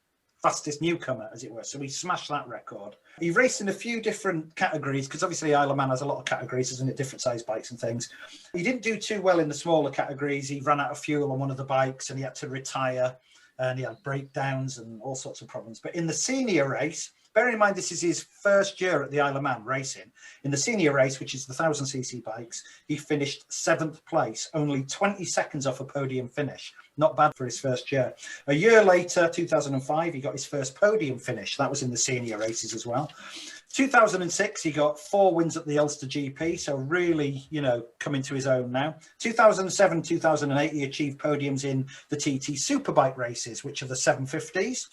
fastest newcomer, as it were. So he smashed that record. He raced in a few different categories, because obviously Isle of Man has a lot of categories, isn't it? Different size bikes and things. He didn't do too well in the smaller categories. He ran out of fuel on one of the bikes and he had to retire, and he had breakdowns and all sorts of problems. But in the senior race, bear in mind, this is his first year at the Isle of Man racing. In the senior race, which is the 1000cc bikes, he finished 7th place, only 20 seconds off a podium finish. Not bad for his first year. A year later, 2005, he got his first podium finish. That was in the senior races as well. 2006, he got 4 wins at the Ulster GP, so really, coming to his own now. 2007, 2008, he achieved podiums in the TT Superbike races, which are the 750s.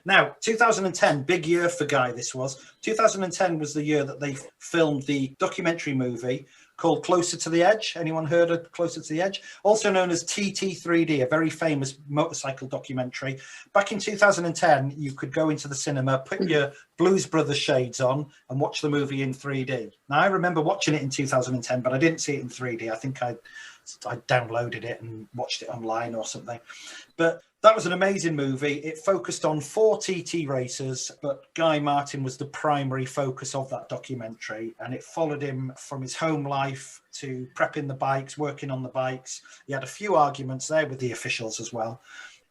Now, 2010, big year for Guy, this was. 2010 was the year that they filmed the documentary movie called Closer to the Edge. Anyone heard of Closer to the Edge? Also known as TT3D, a very famous motorcycle documentary. Back in 2010, you could go into the cinema, put your Blues Brothers shades on and watch the movie in 3D. Now, I remember watching it in 2010, but I didn't see it in 3D. I think I downloaded it and watched it online or something. But that was an amazing movie. It focused on 4 TT racers, but Guy Martin was the primary focus of that documentary. And it followed him from his home life to prepping the bikes, working on the bikes. He had a few arguments there with the officials as well.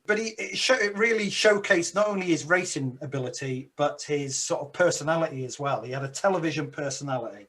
But it really showcased not only his racing ability, but his sort of personality as well. He had a television personality.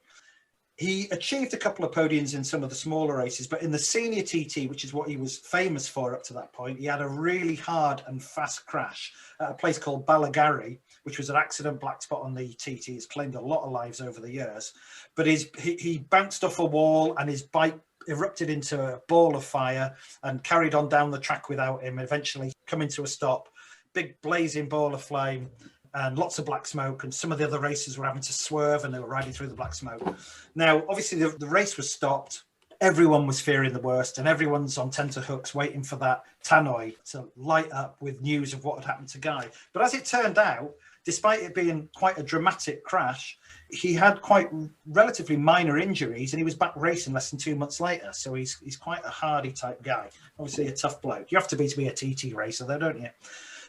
He achieved a couple of podiums in some of the smaller races, but in the senior TT, which is what he was famous for up to that point, he had a really hard and fast crash at a place called Balagary, which was an accident black spot on the TT. It's claimed a lot of lives over the years. But he bounced off a wall and his bike erupted into a ball of fire and carried on down the track without him, eventually coming to a stop. Big blazing ball of flame. And lots of black smoke, and some of the other racers were having to swerve and they were riding through the black smoke. Now, obviously, the race was stopped. Everyone was fearing the worst, and everyone's on tenterhooks waiting for that tannoy to light up with news of what had happened to Guy. But as it turned out, despite it being quite a dramatic crash, he had quite relatively minor injuries, and he was back racing less than 2 months later. So he's quite a hardy type guy. Obviously, a tough bloke. You have to be a TT racer, though, don't you?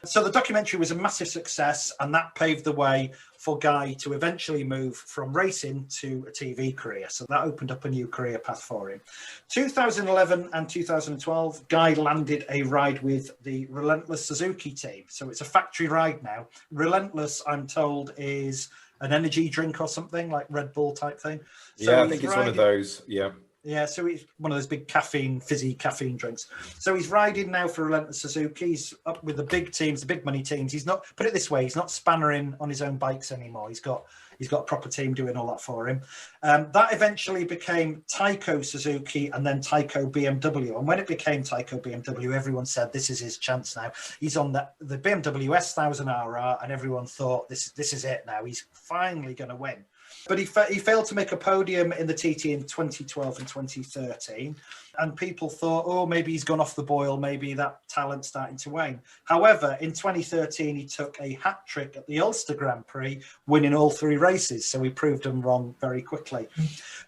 So the documentary was a massive success, and that paved the way for Guy to eventually move from racing to a TV career. So that opened up a new career path for him. 2011 and 2012, Guy landed a ride with the Relentless Suzuki team. So it's a factory ride now. Relentless, I'm told, is an energy drink or something, like Red Bull type thing. So
yeah, I think it's one of those, yeah.
Yeah, so he's one of those big fizzy caffeine drinks. So he's riding now for Relentless Suzuki. He's up with the big teams, the big money teams. He's not, put it this way, he's not spannering on his own bikes anymore. He's got a proper team doing all that for him. That eventually became Taiko Suzuki and then Taiko BMW. And when it became Taiko BMW, everyone said, this is his chance now. He's on the BMW S1000RR, and everyone thought, this is it now. He's finally going to win. But he failed to make a podium in the TT in 2012 and 2013. And people thought, oh, maybe he's gone off the boil. Maybe that talent's starting to wane. However, in 2013, he took a hat trick at the Ulster Grand Prix, winning all 3 races. So we proved him wrong very quickly.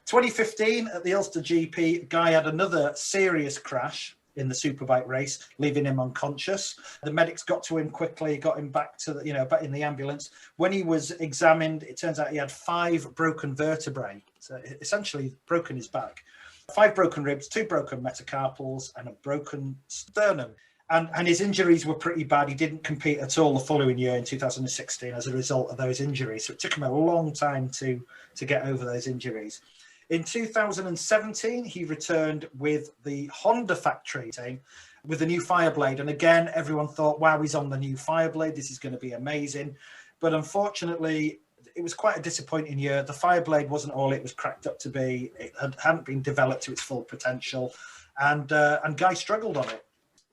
2015, at the Ulster GP, Guy had another serious crash in the superbike race, leaving him unconscious. The medics got to him quickly, got him back to back in the ambulance. When he was examined, it turns out he had 5 broken vertebrae. So essentially broken his back. 5 broken ribs, 2 broken metacarpals, and a broken sternum. And his injuries were pretty bad. He didn't compete at all the following year in 2016 as a result of those injuries. So it took him a long time to get over those injuries. In 2017, he returned with the Honda factory team with the new Fireblade. And again, everyone thought, wow, he's on the new Fireblade. This is going to be amazing. But unfortunately, it was quite a disappointing year. The Fireblade wasn't all it was cracked up to be. It hadn't been developed to its full potential. And Guy struggled on it.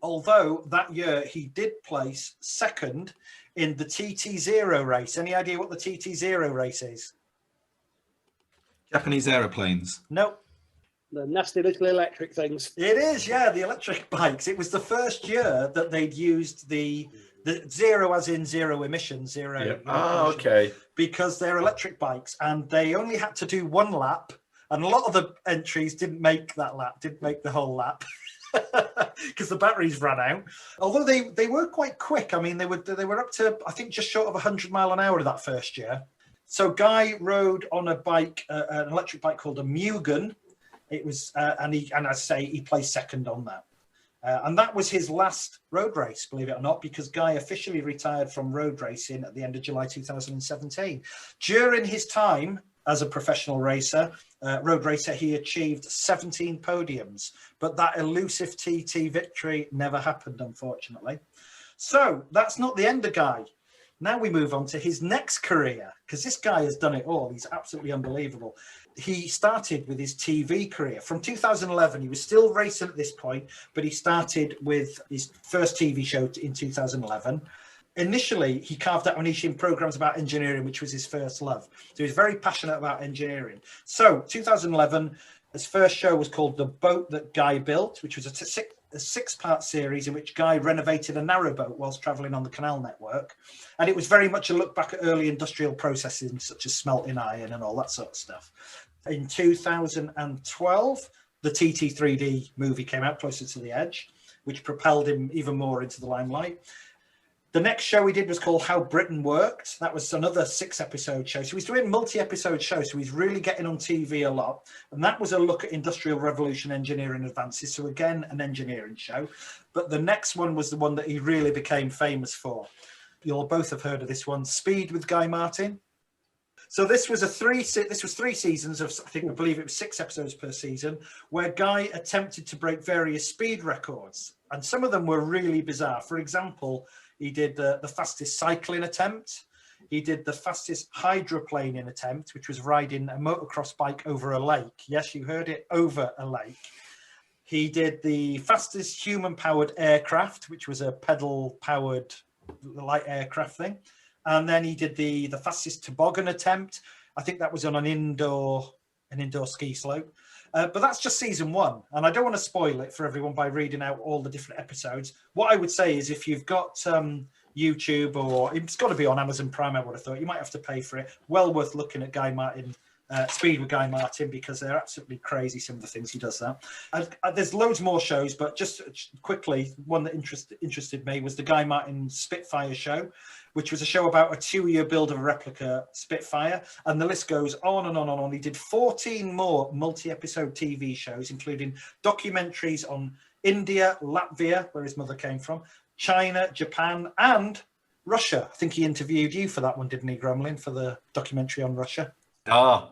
Although that year he did place second in the TT0 race. Any idea what the TT0 race is?
Japanese aeroplanes.
Nope.
The nasty little electric things.
It is, yeah, the electric bikes. It was the first year that they'd used the zero as in zero emissions, zero.
Yeah.
Emission,
Okay.
because they're electric bikes and they only had to do one lap. And a lot of the entries didn't make that lap, didn't make the whole lap. Because the batteries ran out. Although they were quite quick. I mean, they were up to, I think, just short of 100 mile an hour that first year. So Guy rode on a bike, an electric bike called a Mugen. It was, and I say he placed second on that. And that was his last road race, believe it or not, because Guy officially retired from road racing at the end of July 2017. During his time as a professional racer, road racer, he achieved 17 podiums, but that elusive TT victory never happened, unfortunately. So that's not the end of Guy. Now we move on to his next career, because this guy has done it all. He's absolutely unbelievable. He started with his TV career. From 2011, he was still racing at this point, but he started with his first TV show in 2011. Initially, he carved out a niche in programs about engineering, which was his first love. So he was very passionate about engineering. So 2011, his first show was called The Boat That Guy Built, which was a six-part series in which Guy renovated a narrowboat whilst travelling on the canal network. And it was very much a look back at early industrial processing, such as smelting iron and all that sort of stuff. In 2012, the TT3D movie came out, Closer to the Edge, which propelled him even more into the limelight. The next show he did was called How Britain Worked. That was another 6-episode show. So he's doing multi-episode shows. So he's really getting on TV a lot. And that was a look at industrial revolution, engineering advances. So again, an engineering show. But the next one was the one that he really became famous for. You'll both have heard of this one, Speed with Guy Martin. So this was 3 seasons of, I believe it was 6 episodes per season, where Guy attempted to break various speed records. And some of them were really bizarre. For example, he did the fastest cycling attempt. He did the fastest hydroplaning attempt, which was riding a motocross bike over a lake. Yes, you heard it, over a lake. He did the fastest human-powered aircraft, which was a pedal-powered light aircraft thing. And then he did the fastest toboggan attempt. I think that was on an indoor ski slope. But that's just season 1. And I don't want to spoil it for everyone by reading out all the different episodes. What I would say is if you've got YouTube, or it's got to be on Amazon Prime, I would have thought, you might have to pay for it. Well worth looking at Guy Martin, Speed with Guy Martin, because they're absolutely crazy, some of the things he does that. There's loads more shows, but just quickly, one that interested me was the Guy Martin Spitfire show, which was a show about a 2-year build of a replica Spitfire. And the list goes on and on and on. He did 14 more multi-episode TV shows, including documentaries on India, Latvia, where his mother came from, China, Japan, and Russia. I think he interviewed you for that one, didn't he, Gremlin, for the documentary on Russia?
Ah.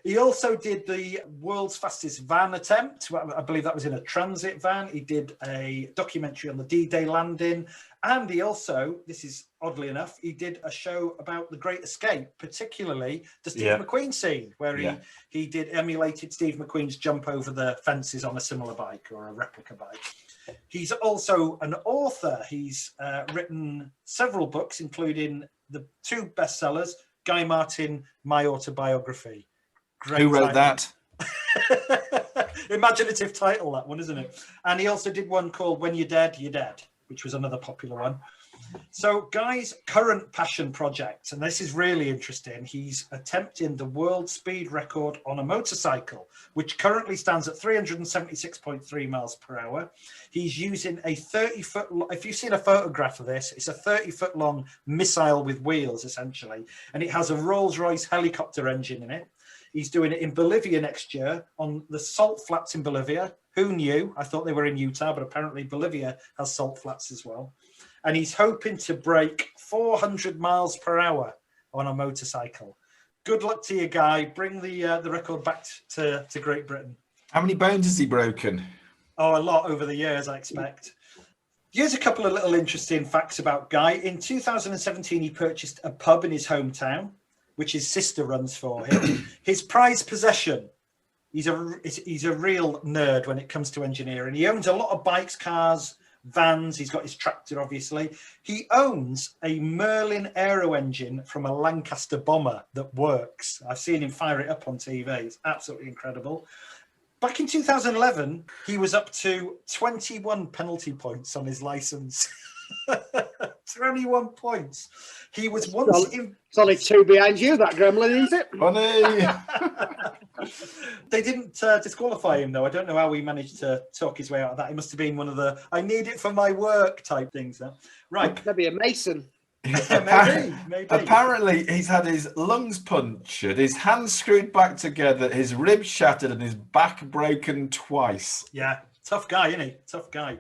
He also did the world's fastest van attempt. I believe that was in a transit van. He did a documentary on the D-Day landing. And he also, this is oddly enough, he did a show about the Great Escape, particularly the Steve McQueen scene, where he did emulated Steve McQueen's jump over the fences on a similar bike or a replica bike. He's also an author. He's written several books, including the 2 bestsellers, Guy Martin, My Autobiography. Great
Who wrote
title.
that?
Imaginative title, that one, isn't it? And he also did one called When You're Dead, You're Dead, which was another popular one. So Guy's current passion project, and this is really interesting, he's attempting the world speed record on a motorcycle, which currently stands at 376.3 miles per hour. He's using a 30-foot, if you've seen a photograph of this, it's a 30-foot long missile with wheels, essentially, and it has a Rolls-Royce helicopter engine in it. He's doing it in Bolivia next year, on the salt flats in Bolivia. Who knew? I thought they were in Utah, but apparently Bolivia has salt flats as well. And he's hoping to break 400 miles per hour on a motorcycle. Good luck to you, Guy. Bring the record back to Great Britain.
How many bones has he broken?
Oh, a lot over the years, I expect. Here's a couple of little interesting facts about Guy. In 2017, he purchased a pub in his hometown, which his sister runs for him. His prized possession. He's a real nerd when it comes to engineering. He owns a lot of bikes, cars, vans. He's got his tractor, obviously. He owns a Merlin aero engine from a Lancaster bomber that works. I've seen him fire it up on TV. It's absolutely incredible. Back in 2011, he was up to 21 penalty points on his license. 21 points. He was once
It's only two behind you, that gremlin, isn't it?
Funny.
They didn't disqualify him, though. I don't know how he managed to talk his way out of that. He must have been one of the "I need it for my work" type things. Huh? Right.
Maybe a mason.
Maybe.
Apparently, he's had his lungs punctured, his hands screwed back together, his ribs shattered, and his back broken twice.
Yeah, tough guy, isn't he? Tough guy.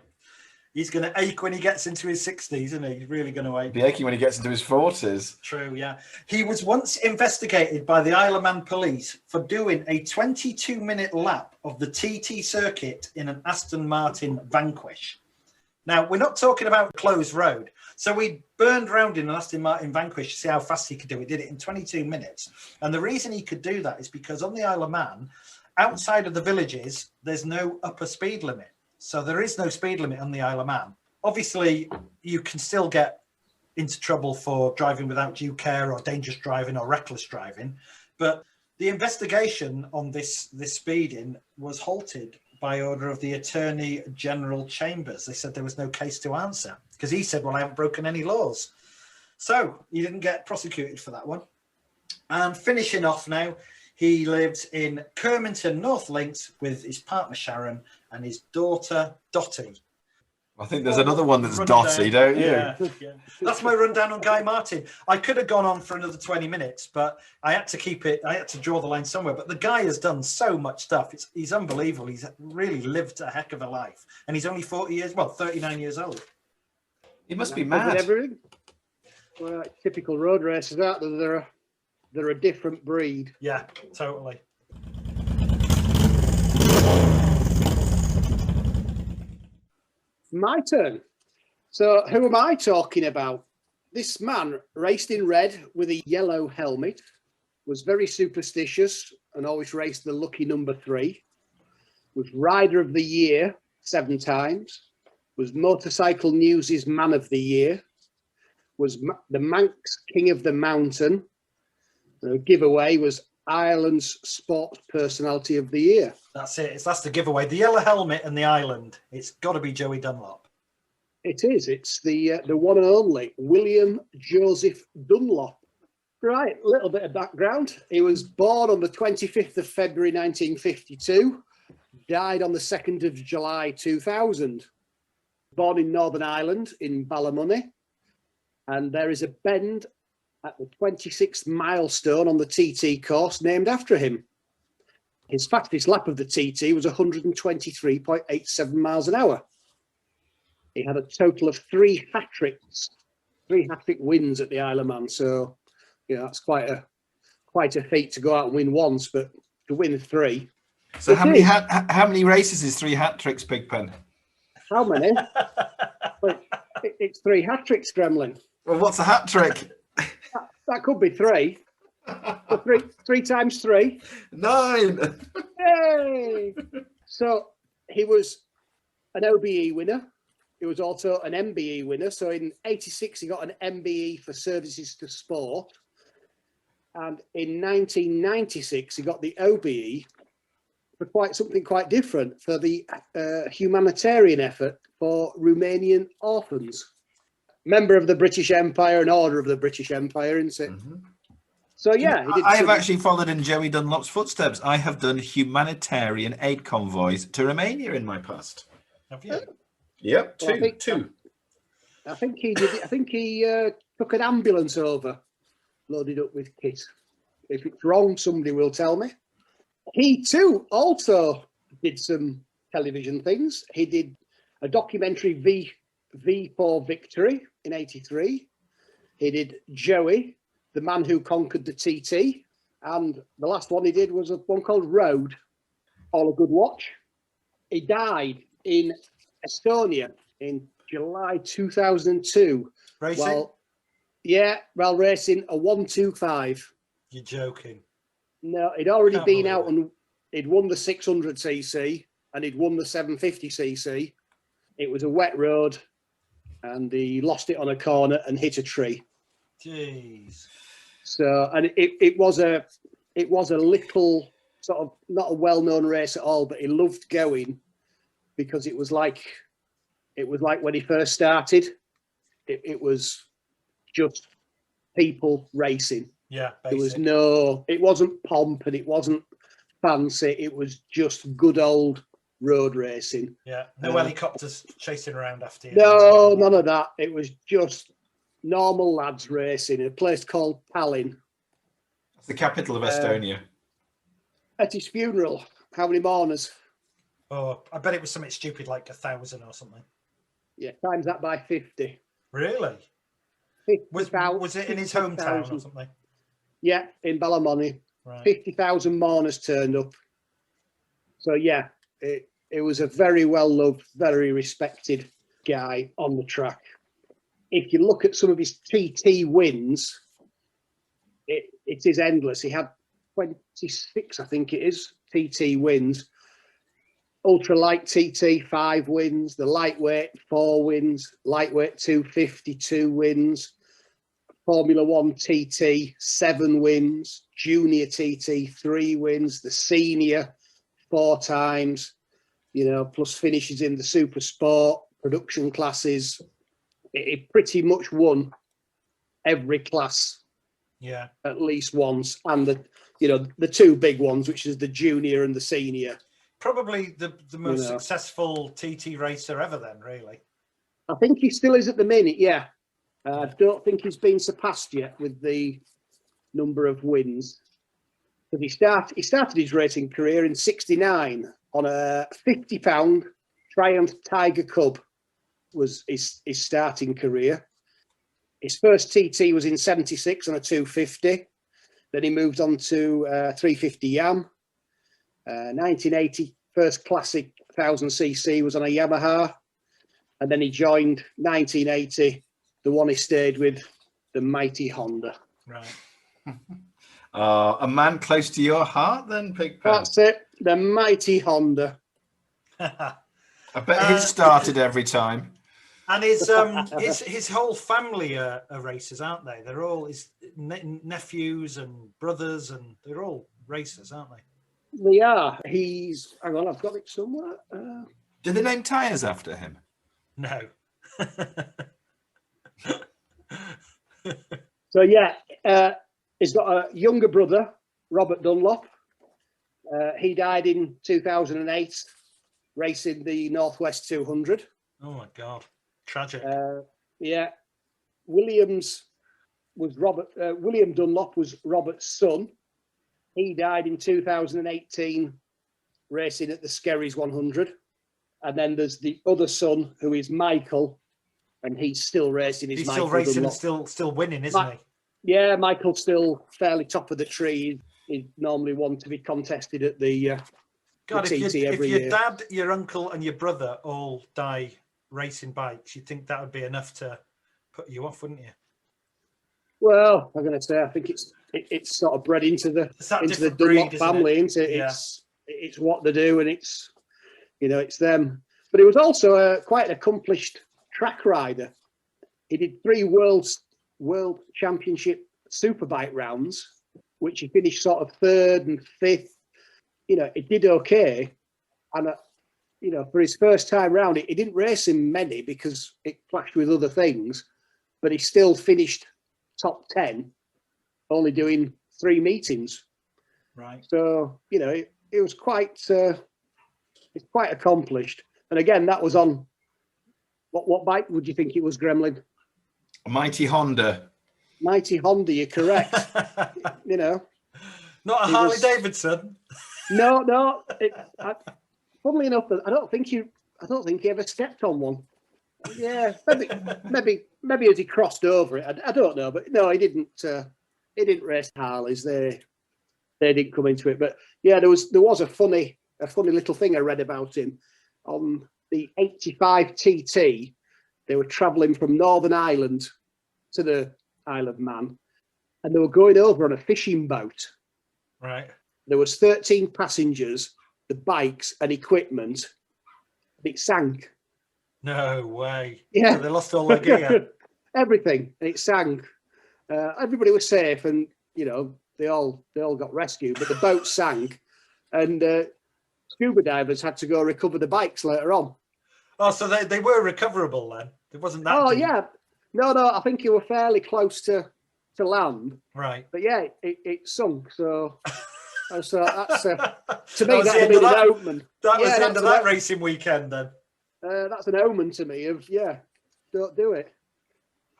He's going to ache when he gets into his 60s, isn't he? He's really going to ache.
Be aching when he gets into his 40s.
True, yeah. He was once investigated by the Isle of Man police for doing a 22-minute lap of the TT circuit in an Aston Martin Vanquish. Now, we're not talking about a closed road. So we burned round in an Aston Martin Vanquish to see how fast he could do it. He did it in 22 minutes. And the reason he could do that is because on the Isle of Man, outside of the villages, there's no upper speed limit. So there is no speed limit on the Isle of Man. Obviously, you can still get into trouble for driving without due care or dangerous driving or reckless driving. But the investigation on this speeding was halted by order of the Attorney General Chambers. They said there was no case to answer because he said, well, I haven't broken any laws. So he didn't get prosecuted for that one. And finishing off now, he lives in Kermington, North Links with his partner Sharon and his daughter Dottie.
I think there's another one that's Dottie, don't you?
Yeah. That's my rundown on Guy Martin. I could have gone on for another 20 minutes, but I had to keep it. I had to draw the line somewhere. But the guy has done so much stuff. He's unbelievable. He's really lived a heck of a life. And he's only 39 years old.
He must be mad.
Everything. Well, typical road racers, aren't they? They're a different breed.
Yeah, totally.
My turn. So who am I talking about? This man raced in red with a yellow helmet, was very superstitious and always raced the lucky number 3, was Rider of the Year 7 times, was Motorcycle News' Man of the Year, was the Manx King of the Mountain. The giveaway was Ireland's Sports Personality of the Year.
That's it. That's the giveaway. The yellow helmet and the island. It's got to be Joey Dunlop.
It is. It's the one and only William Joseph Dunlop. Right, a little bit of background. He was born on the 25th of February 1952, died on the 2nd of July 2000. Born in Northern Ireland in Ballymoney, and there is a bend at the 26th milestone on the TT course named after him. His fastest lap of the TT was 123.87 miles an hour. He had a total of 3 hat-trick wins at the Isle of Man. So, yeah, that's quite a feat to go out and win once, but to win 3.
So how many races is 3 hat-tricks, Pigpen?
How many? Well, it's 3 hat-tricks, Gremlin.
Well, what's a hat-trick?
That could be 3. So 3 times 3.
9.
Yay! So he was an OBE winner. He was also an MBE winner. So in '86, he got an MBE for services to sport. And in 1996, he got the OBE for something quite different, for the humanitarian effort for Romanian orphans. Member of the British Empire and Order of the British Empire, isn't it? Mm-hmm. So, yeah.
I have actually followed in Joey Dunlop's footsteps. I have done humanitarian aid convoys to Romania in my past.
Have you?
Yep,
well,
two.
I think he did. I think he took an ambulance over, loaded up with kit. If it's wrong, somebody will tell me. He too also did some television things. He did a documentary V for Victory in '83. He did Joey, the Man Who Conquered the TT, And the last one he did was one called Road, All a Good Watch. He died in Estonia in July 2002.
Racing?
While racing a 125.
You're joking.
No, he'd already
Can't
been
believe
out
it.
and he'd won the 600cc and he'd won the 750cc. It was a wet road and he lost it on a corner and hit a tree.
Jeez.
So, and it was a little sort of not a well-known race at all, but he loved going because it was like when he first started. It was just people racing.
Yeah,
There was
basic.
it wasn't pomp and it wasn't fancy. It was just good old road racing.
Yeah, no helicopters chasing around after you.
No, none of that. It was just normal lads racing in a place called Tallinn.
It's the capital of Estonia.
At his funeral, how many mourners?
Oh, I bet it was something stupid like 1,000 or something.
Yeah, times that by 50.
Really?
50,000.
Was it in his hometown or something?
Yeah, in Balamoney.
Right.
50,000 mourners turned up. So yeah, it was a very well-loved, very respected guy on the track. If you look at some of his TT wins, it is endless. He had 26, I think it is, TT wins. Ultralight TT 5 wins, the lightweight 4 wins, lightweight 250 2 wins, Formula 1 TT 7 wins, Junior TT 3 wins, the Senior 4 times, plus finishes in the Super Sport production classes. It pretty much won every class.
Yeah.
At least once, and the 2 big ones, which is the Junior and the Senior.
Probably the most successful TT racer ever then, really.
I think he still is at the minute, yeah. I don't think he's been surpassed yet with the number of wins. But he started his racing career in '69 on a £50 Triumph Tiger Cub was his starting career. His first TT was in '76 on a 250. Then he moved on to 350 Yam. 1980, first classic 1000cc was on a Yamaha. And then he joined 1980, the one he stayed with, the mighty Honda.
Right.
A man close to your heart then, Pigpen?
That's it, the mighty Honda.
I bet he started every time.
And his whole family are racers, aren't they? They're all his nephews and brothers, and they're all racers, aren't they?
They are. Hang on, I've got it somewhere.
Do they name tyres after him?
No.
So yeah, he's got a younger brother, Robert Dunlop. He died in 2008, racing the Northwest 200.
Oh my God. Tragic.
Yeah. William Dunlop was Robert's son. He died in 2018 racing at the Skerries 100. And then there's the other son, who is Michael, and he's still racing.
He's still racing and still winning, isn't he?
Yeah, Michael's still fairly top of the tree. He's normally one to be contested at the
God,
the TT
if
every
your
year.
dad, your uncle, and your brother all die racing bikes, you'd think that would be enough to put you off, wouldn't you?
Well, I'm going to say I think it's sort of bred into the Dunlop family, isn't it?
Yeah.
It's what they do, and it's them. But he was also quite an accomplished track rider. He did 3 World Championship Superbike rounds, which he finished sort of 3rd and 5th. It did okay, and for his first time round, he didn't race in many because it clashed with other things, but he still finished top 10, only doing 3 meetings.
Right.
So it was quite accomplished. And again, that was on what bike would you think it was, Gremlin?
A mighty Honda.
Mighty Honda, you're correct.
Not a Harley Davidson.
No. Funnily enough, I don't think he ever stepped on one. Yeah, maybe as he crossed over it. I don't know, but no, he didn't. He didn't race Harleys. They they didn't come into it. But yeah, there was a funny little thing I read about him on the 85 TT. They were travelling from Northern Ireland to the Isle of Man, and they were going over on a fishing boat.
Right.
There was 13 passengers, the bikes and equipment. It sank.
No way.
Yeah,
So they lost all their gear.
Everything, and it sank. Everybody was safe, and they all got rescued, but the boat sank, and scuba divers had to go recover the bikes later on.
Oh, so they were recoverable then? It wasn't that deep.
Yeah. No, I think you were fairly close to land.
Right.
But yeah, it sunk. So that's to me
That
that'd been an omen.
That was the end of that racing weekend then.
That's an omen to me of don't do it.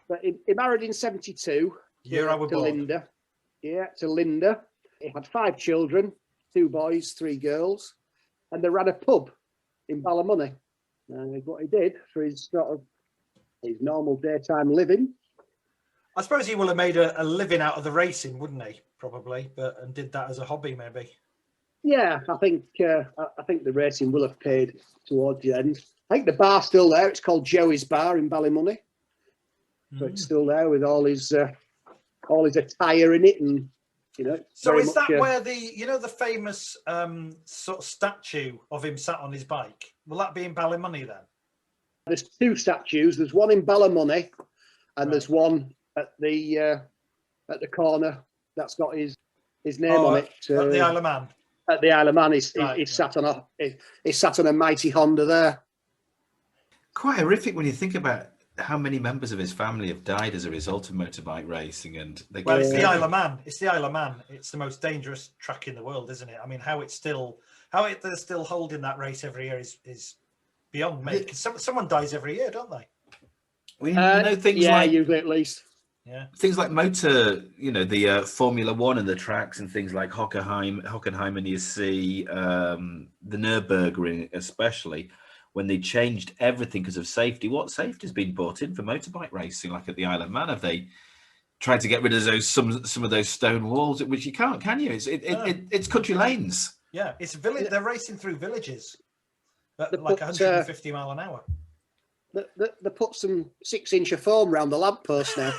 But he married in 72.
Year I was born.
Linda. Yeah, to Linda. He had 5 children, 2 boys, 3 girls, and they ran a pub in Ballymoney. What he did for his his normal daytime living.
I suppose he will have made a living out of the racing, wouldn't he? Probably, and did that as a hobby, maybe.
Yeah, I think the racing will have paid towards the end. I think the bar's still there. It's called Joey's Bar in Ballymoney, so it's still there with all his attire in it, and
So is that where the famous sort of statue of him sat on his bike? Will that be in Ballymoney then?
There's 2 statues. There's one in Ballymoney, and there's one at the corner that's got his name on it.
At the Isle of Man.
At the Isle of Man, he's sat on a mighty Honda there.
Quite horrific when you think about how many members of his family have died as a result of motorbike racing, and
it's the Isle of Man. It's the Isle of Man. It's the most dangerous track in the world, isn't it? I mean, they're still holding that race every year is beyond me. Because someone dies every year, don't they?
Things like
usually at least.
Yeah,
things like motor, the Formula One and the tracks and things like Hockenheim, you see the Nürburgring especially. When they changed everything because of safety, what safety has been brought in for motorbike racing? Like at the Isle of Man, have they tried to get rid of some of those stone walls, which you can't, can you? It's country lanes.
Yeah, it's village. They're racing through villages at like 150 mile an hour.
They put some 6-inch of foam around the lamppost now.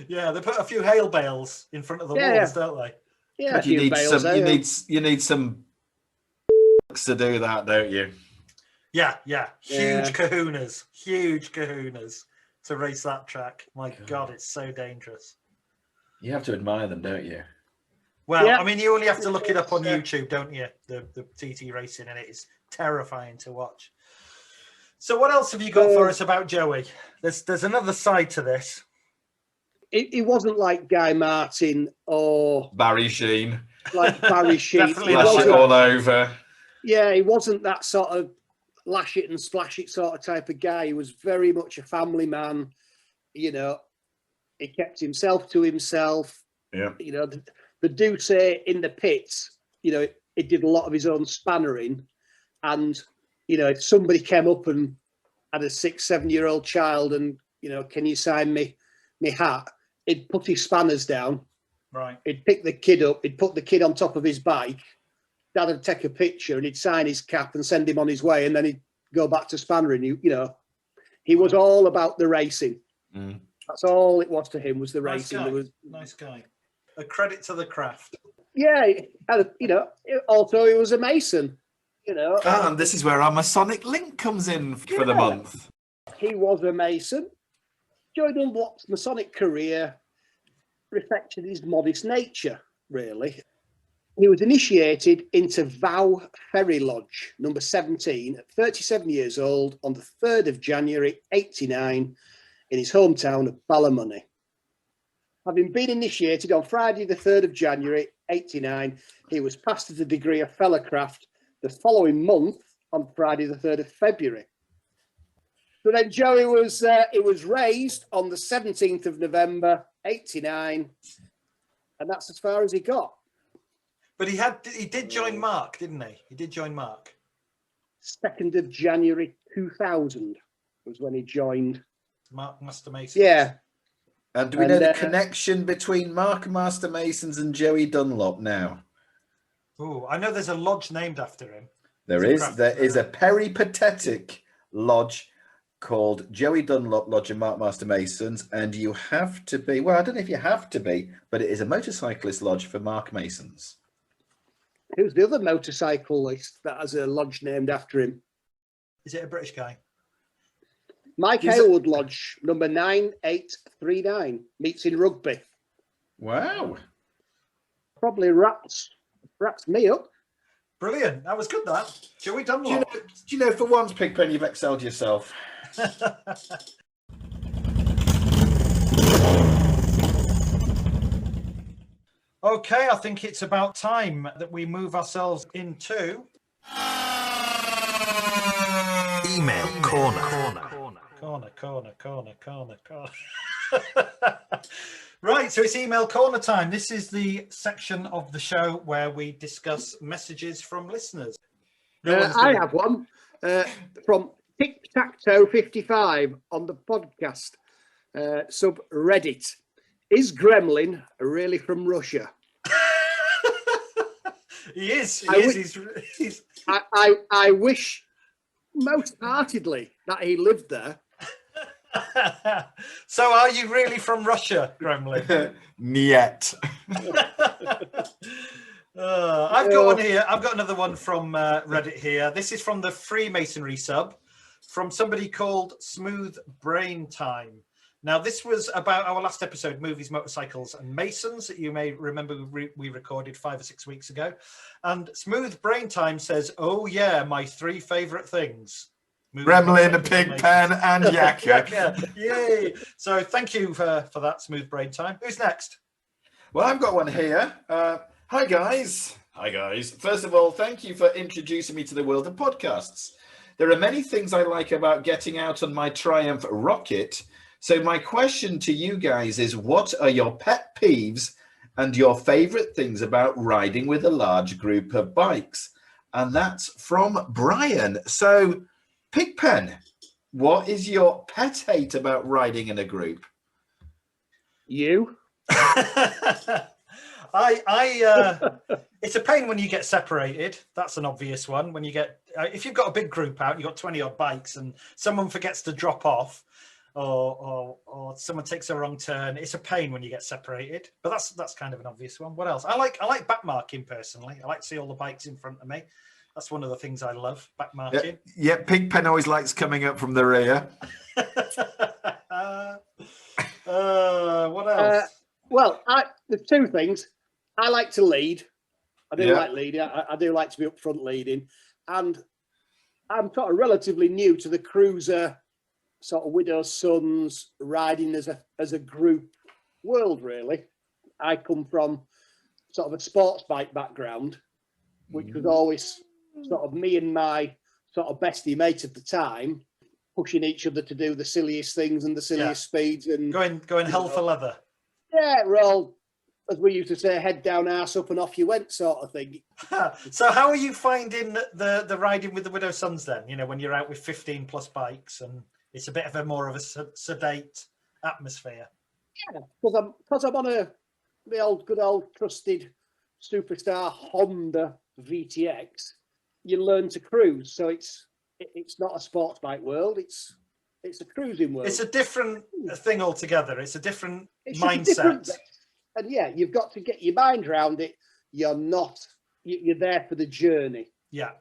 Yeah, they put a few hail bales in front of the walls, don't they?
Yeah,
you need some to do that, don't you?
Yeah. Huge kahunas to race that track. My God, it's so dangerous.
You have to admire them, don't you?
Well, I mean, you only have to look it up on YouTube, don't you? The TT racing, and it is terrifying to watch. So what else have you got for us about Joey? There's another side to this.
It wasn't like Guy Martin or
Barry Sheen.
Like Barry Sheen.
Lash it all over.
Yeah, he wasn't that sort of lash it and splash it sort of type of guy. He was very much a family man. He kept himself to himself.
Yeah.
They do say in the pits, he did a lot of his own spannering, and if somebody came up and had a 6-7-year-old child and can you sign me hat, he'd put his spanners down.
Right.
He'd pick the kid up. He'd put the kid on top of his bike. Dad would take a picture and he'd sign his cap and send him on his way, and then he'd go back to spannering. He was all about the racing.
Mm.
That's all it was to him, was the racing.
Nice guy. A credit to the craft.
Yeah, also he was a mason.
And this is where our Masonic link comes in for the month.
He was a mason. Joey Dunlop's Masonic career reflected his modest nature, really. He was initiated into Vow Ferry Lodge, number 17, at 37 years old on the 3rd of January, 89, in his hometown of Ballymoney. Having been initiated on Friday, the 3rd of January, 89, he was passed to the degree of Fellowcraft the following month on Friday, the 3rd of February. So then Joey was raised on the 17th of November, 89, and that's as far as he got.
But he did join Mark, didn't he? He did join Mark.
2nd of January 2000 was when he joined
Mark Master Mason.
Yeah.
And do we know the connection between Mark Master Masons and Joey Dunlop now?
Oh, I know there's a lodge named after him.
There is a peripatetic lodge called Joey Dunlop Lodge and Mark Master Masons, and you have to be, well, I don't know if you have to be, but it is a motorcyclist lodge for Mark Masons.
Who's the other motorcyclist that has a lodge named after him?
Is it a British guy?
Mike Hailwood Lodge, number 9839, meets in Rugby.
Wow.
Probably wraps me up.
Brilliant. That was good, that. Joey Dunlop.
Do you know for once, Pigpen, you've excelled yourself.
Okay, I think it's about time that we move ourselves into
Email Corner.
Corner. Right, so it's email corner time. This is the section of the show where we discuss messages from listeners.
I have one from Tic-Tac-Toe55 on the podcast subreddit. Is Gremlin really from Russia?
He is.
I wish most heartedly that he lived there.
So are you really from Russia, Gremlin?
Niet.
I've got one here. I've got another one from Reddit here. This is from the Freemasonry sub from somebody called Smooth Brain Time. Now, this was about our last episode, Movies, Motorcycles and Masons, that you may remember we recorded 5 or 6 weeks ago. And Smooth Brain Time says, oh, yeah, my 3 favourite things.
Gremlin, a Pigpen, and Yakka.
Yay! So thank you for that, Smooth Brain Time. Who's next?
Well, I've got one here. Hi, guys. First of all, thank you for introducing me to the world of podcasts. There are many things I like about getting out on my Triumph rocket. So my question to you guys is, what are your pet peeves and your favourite things about riding with a large group of bikes? And that's from Brian. So, Pigpen, what is your pet hate about riding in a group?
You?
It's a pain when you get separated. That's an obvious one. When you get, if you've got a big group out, you've got 20 odd bikes and someone forgets to drop off, or someone takes a wrong turn, it's a pain when you get separated. But that's kind of an obvious one. What else? I like backmarking personally. I like to see all the bikes in front of me. That's one of the things I love, backmarking.
Yeah, Pigpen always likes coming up from the rear.
What else?
Well, there's 2 things. I like to lead. I do like leading. I do like to be up front leading. And I'm sort of relatively new to the cruiser, sort of widows' sons, riding as a group world, really. I come from sort of a sports bike background, which was always sort of me and my sort of bestie mate at the time, pushing each other to do the silliest things and the silliest speeds. And
going hell for leather.
Yeah, we're all, as we used to say, head down, arse up and off you went sort of thing.
So how are you finding the riding with the widow sons then? You know, when you're out with 15 plus bikes and it's a bit of a more of a sedate atmosphere. Yeah,
because I'm on the good old trusted superstar Honda VTX. You learn to cruise, so it's not a sports bike world. It's a cruising world.
It's a different thing altogether. It's a different mindset.
And yeah, you've got to get your mind around it. You're there for the journey.
Yeah.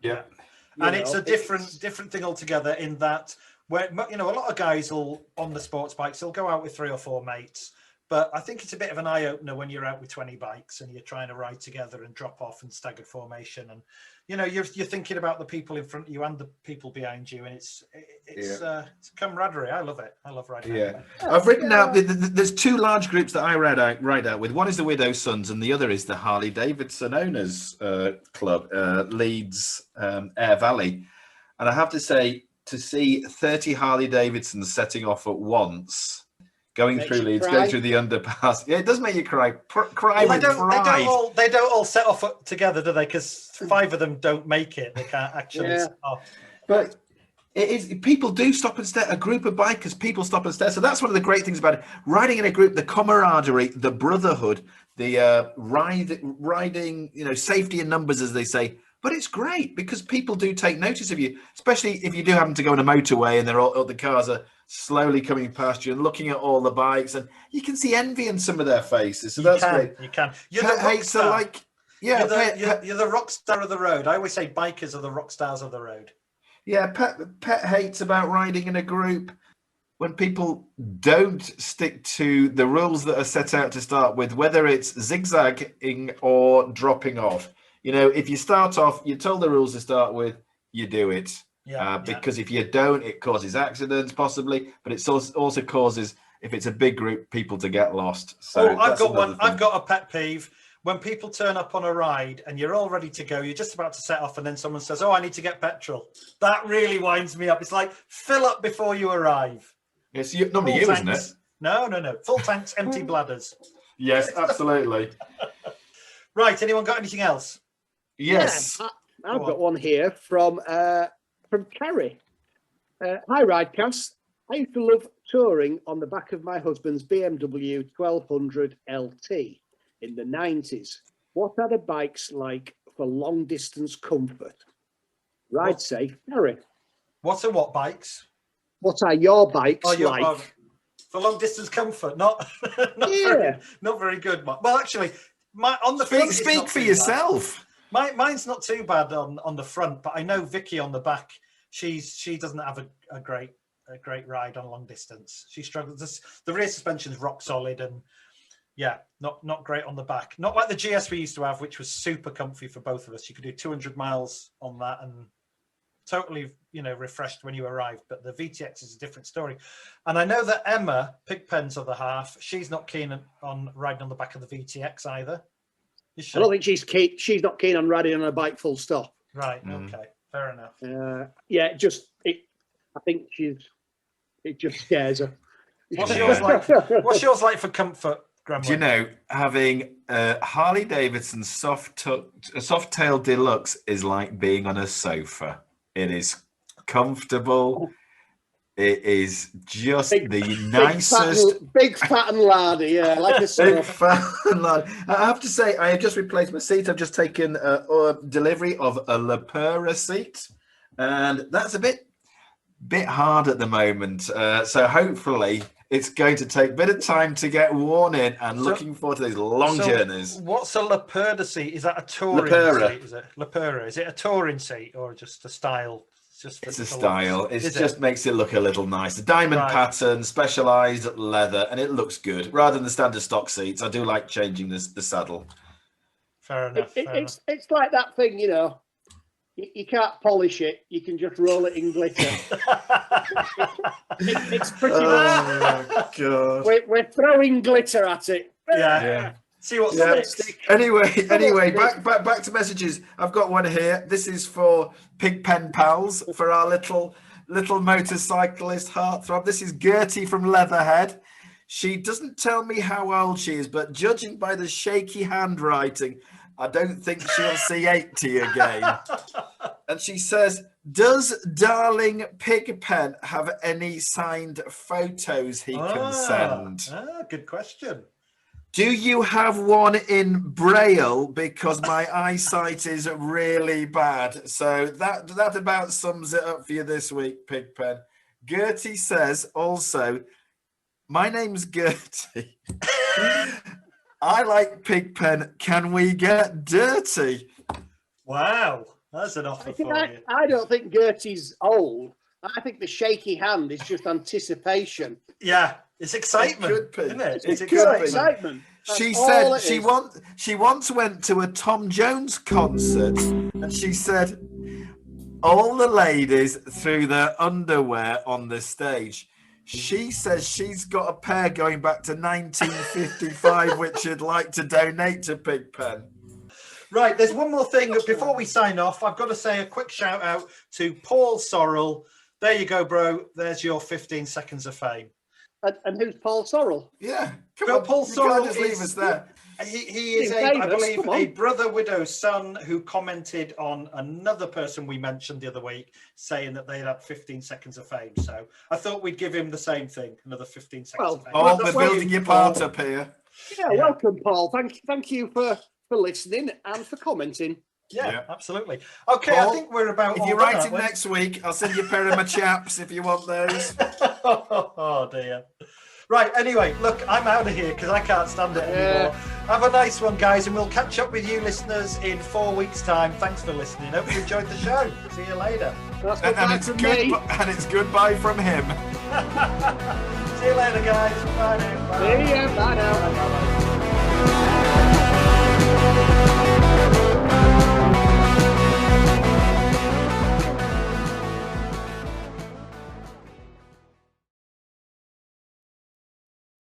And it's a different thing altogether in that, where, you know, a lot of guys on the sports bikes, they'll go out with 3 or 4 mates. But I think it's a bit of an eye-opener when you're out with 20 bikes and you're trying to ride together and drop off and staggered formation. And, you know, you're thinking about the people in front of you and the people behind you. And it's camaraderie. I love it. I love riding.
Yeah. I've written out, there's 2 large groups that I ride out with. One is the Widow Sons and the other is the Harley Davidson Owners Club, Leeds, Air Valley. And I have to say, to see 30 Harley Davidsons setting off at once, going through Leeds, going through the underpass. Yeah, it does make you cry. Cry with pride.
They don't all set off together, do they? Because 5 of them don't make it. They can't actually set off.
But It is. People do stop and stare. A group of bikers, people stop and stare. So that's one of the great things about it. Riding in a group, the camaraderie, the brotherhood, the riding, safety in numbers, as they say. But it's great because people do take notice of you, especially if you do happen to go on a motorway and the cars are slowly coming past you and looking at all the bikes, and you can see envy in some of their faces. So that's great.
You can. You're
Pet
the rock
hates
star.
are like, yeah,
you're the rock star of the road. I always say bikers are the rock stars of the road.
Yeah, pet hates about riding in a group when people don't stick to the rules that are set out to start with, whether it's zigzagging or dropping off. If you start off, you're told the rules to start with, you do it. Because if you don't, it causes accidents possibly, but it also causes, if it's a big group, people to get lost. So
I've got one. I've got a pet peeve. When people turn up on a ride and you're all ready to go, you're just about to set off, and then someone says, "Oh, I need to get petrol." That really winds me up. It's like, fill up before you arrive.
It's normally you, isn't it?
No. Full tanks, empty bladders.
Yes, absolutely.
Right. Anyone got anything else?
Yes.
Yeah, I've got one here from Carrie. Hi, Ridecast. I used to love touring on the back of my husband's BMW 1200 LT. In the 90s. What are the bikes like for long distance comfort? Ride safe, Harry.
What are what bikes?
What are your bikes like?
For long distance comfort? Not very good. Well, actually, on the front,
speak for yourself.
Mine's not too bad on the front, but I know Vicky on the back. She doesn't have a great ride on long distance. She struggles. The rear suspension's rock solid and. Yeah, not great on the back. Not like the GS we used to have, which was super comfy for both of us. You could do 200 miles on that and totally, refreshed when you arrived. But the VTX is a different story. And I know that Emma, Pigpen's other half, she's not keen on riding on the back of the VTX either. Is she?
I don't think she's keen. She's not keen on riding on a bike full stop.
Right. Okay. Fair enough.
I think it just scares her.
What's yours like? What's yours like for comfort? Gremlin.
Do you know, having a Harley Davidson Softail Deluxe is like being on a sofa. It is comfortable. It is just the nicest.
Big fat and lardy, yeah, like a sofa.
Big fat and lardy. I have to say, I have just replaced my seat. I've just taken a delivery of a Lepera seat, and that's a bit hard at the moment. So hopefully. It's going to take a bit of time to get worn in, and looking forward to these long journeys.
What's a Lepera seat? Is that a touring seat? Is it Lepera? Is it a touring seat or just a style?
It's a style. It just makes it look a little nice. The diamond pattern, specialised leather, and it looks good. Rather than the standard stock seats, I do like changing the saddle.
Fair enough.
It's like that thing, You can't polish it. You can just roll it in glitter. It's pretty much.
God.
We're throwing glitter at it.
Yeah. See what sticks.
Anyway, back to messages. I've got one here. This is for Pigpen pals, for our little motorcyclist heartthrob. This is Gertie from Leatherhead. She doesn't tell me how old she is, but judging by the shaky handwriting, I don't think she'll see 80 again. And she says, does darling Pigpen have any signed photos he can send?
Good question.
Do you have one in Braille? Because my eyesight is really bad. So that about sums it up for you this week, Pigpen. Gertie says also, my name's Gertie. I like Pigpen. Can we get dirty?
Wow, that's an offer for you.
I don't think Gertie's old. I think the shaky hand is just anticipation.
Yeah, it's excitement,
it could be.
Isn't it?
It's excitement.
She said she once went to a Tom Jones concert, and she said all the ladies threw their underwear on the stage. She says she's got a pair going back to 1955, which she'd like to donate to Pigpen.
Right, there's one more thing. Before we sign off, I've got to say a quick shout out to Paul Sorrell. There you go, bro. There's your 15 seconds of fame.
And who's Paul Sorrell?
Yeah, come on,
Paul
you
Sorrell
can't just leave us there.
He is, I believe, a brother widow's son who commented on another person we mentioned the other week, saying that they had 15 seconds of fame. So I thought we'd give him the same thing, another 15 seconds of fame.
Paul, we're building your part up here.
Yeah, welcome, Paul. Thank you for listening and for commenting.
Yeah, absolutely. Okay, Paul, I think we're about.
If you're writing next week, I'll send you a pair of my chaps if you want those.
Oh dear. Right, anyway, look, I'm out of here because I can't stand it anymore. Have a nice one, guys, and we'll catch up with you listeners in 4 weeks' time. Thanks for listening. Hope you enjoyed the show. See you later.
And it's goodbye from him.
See you later, guys. Bye now.
See ya. Bye now.
Bye.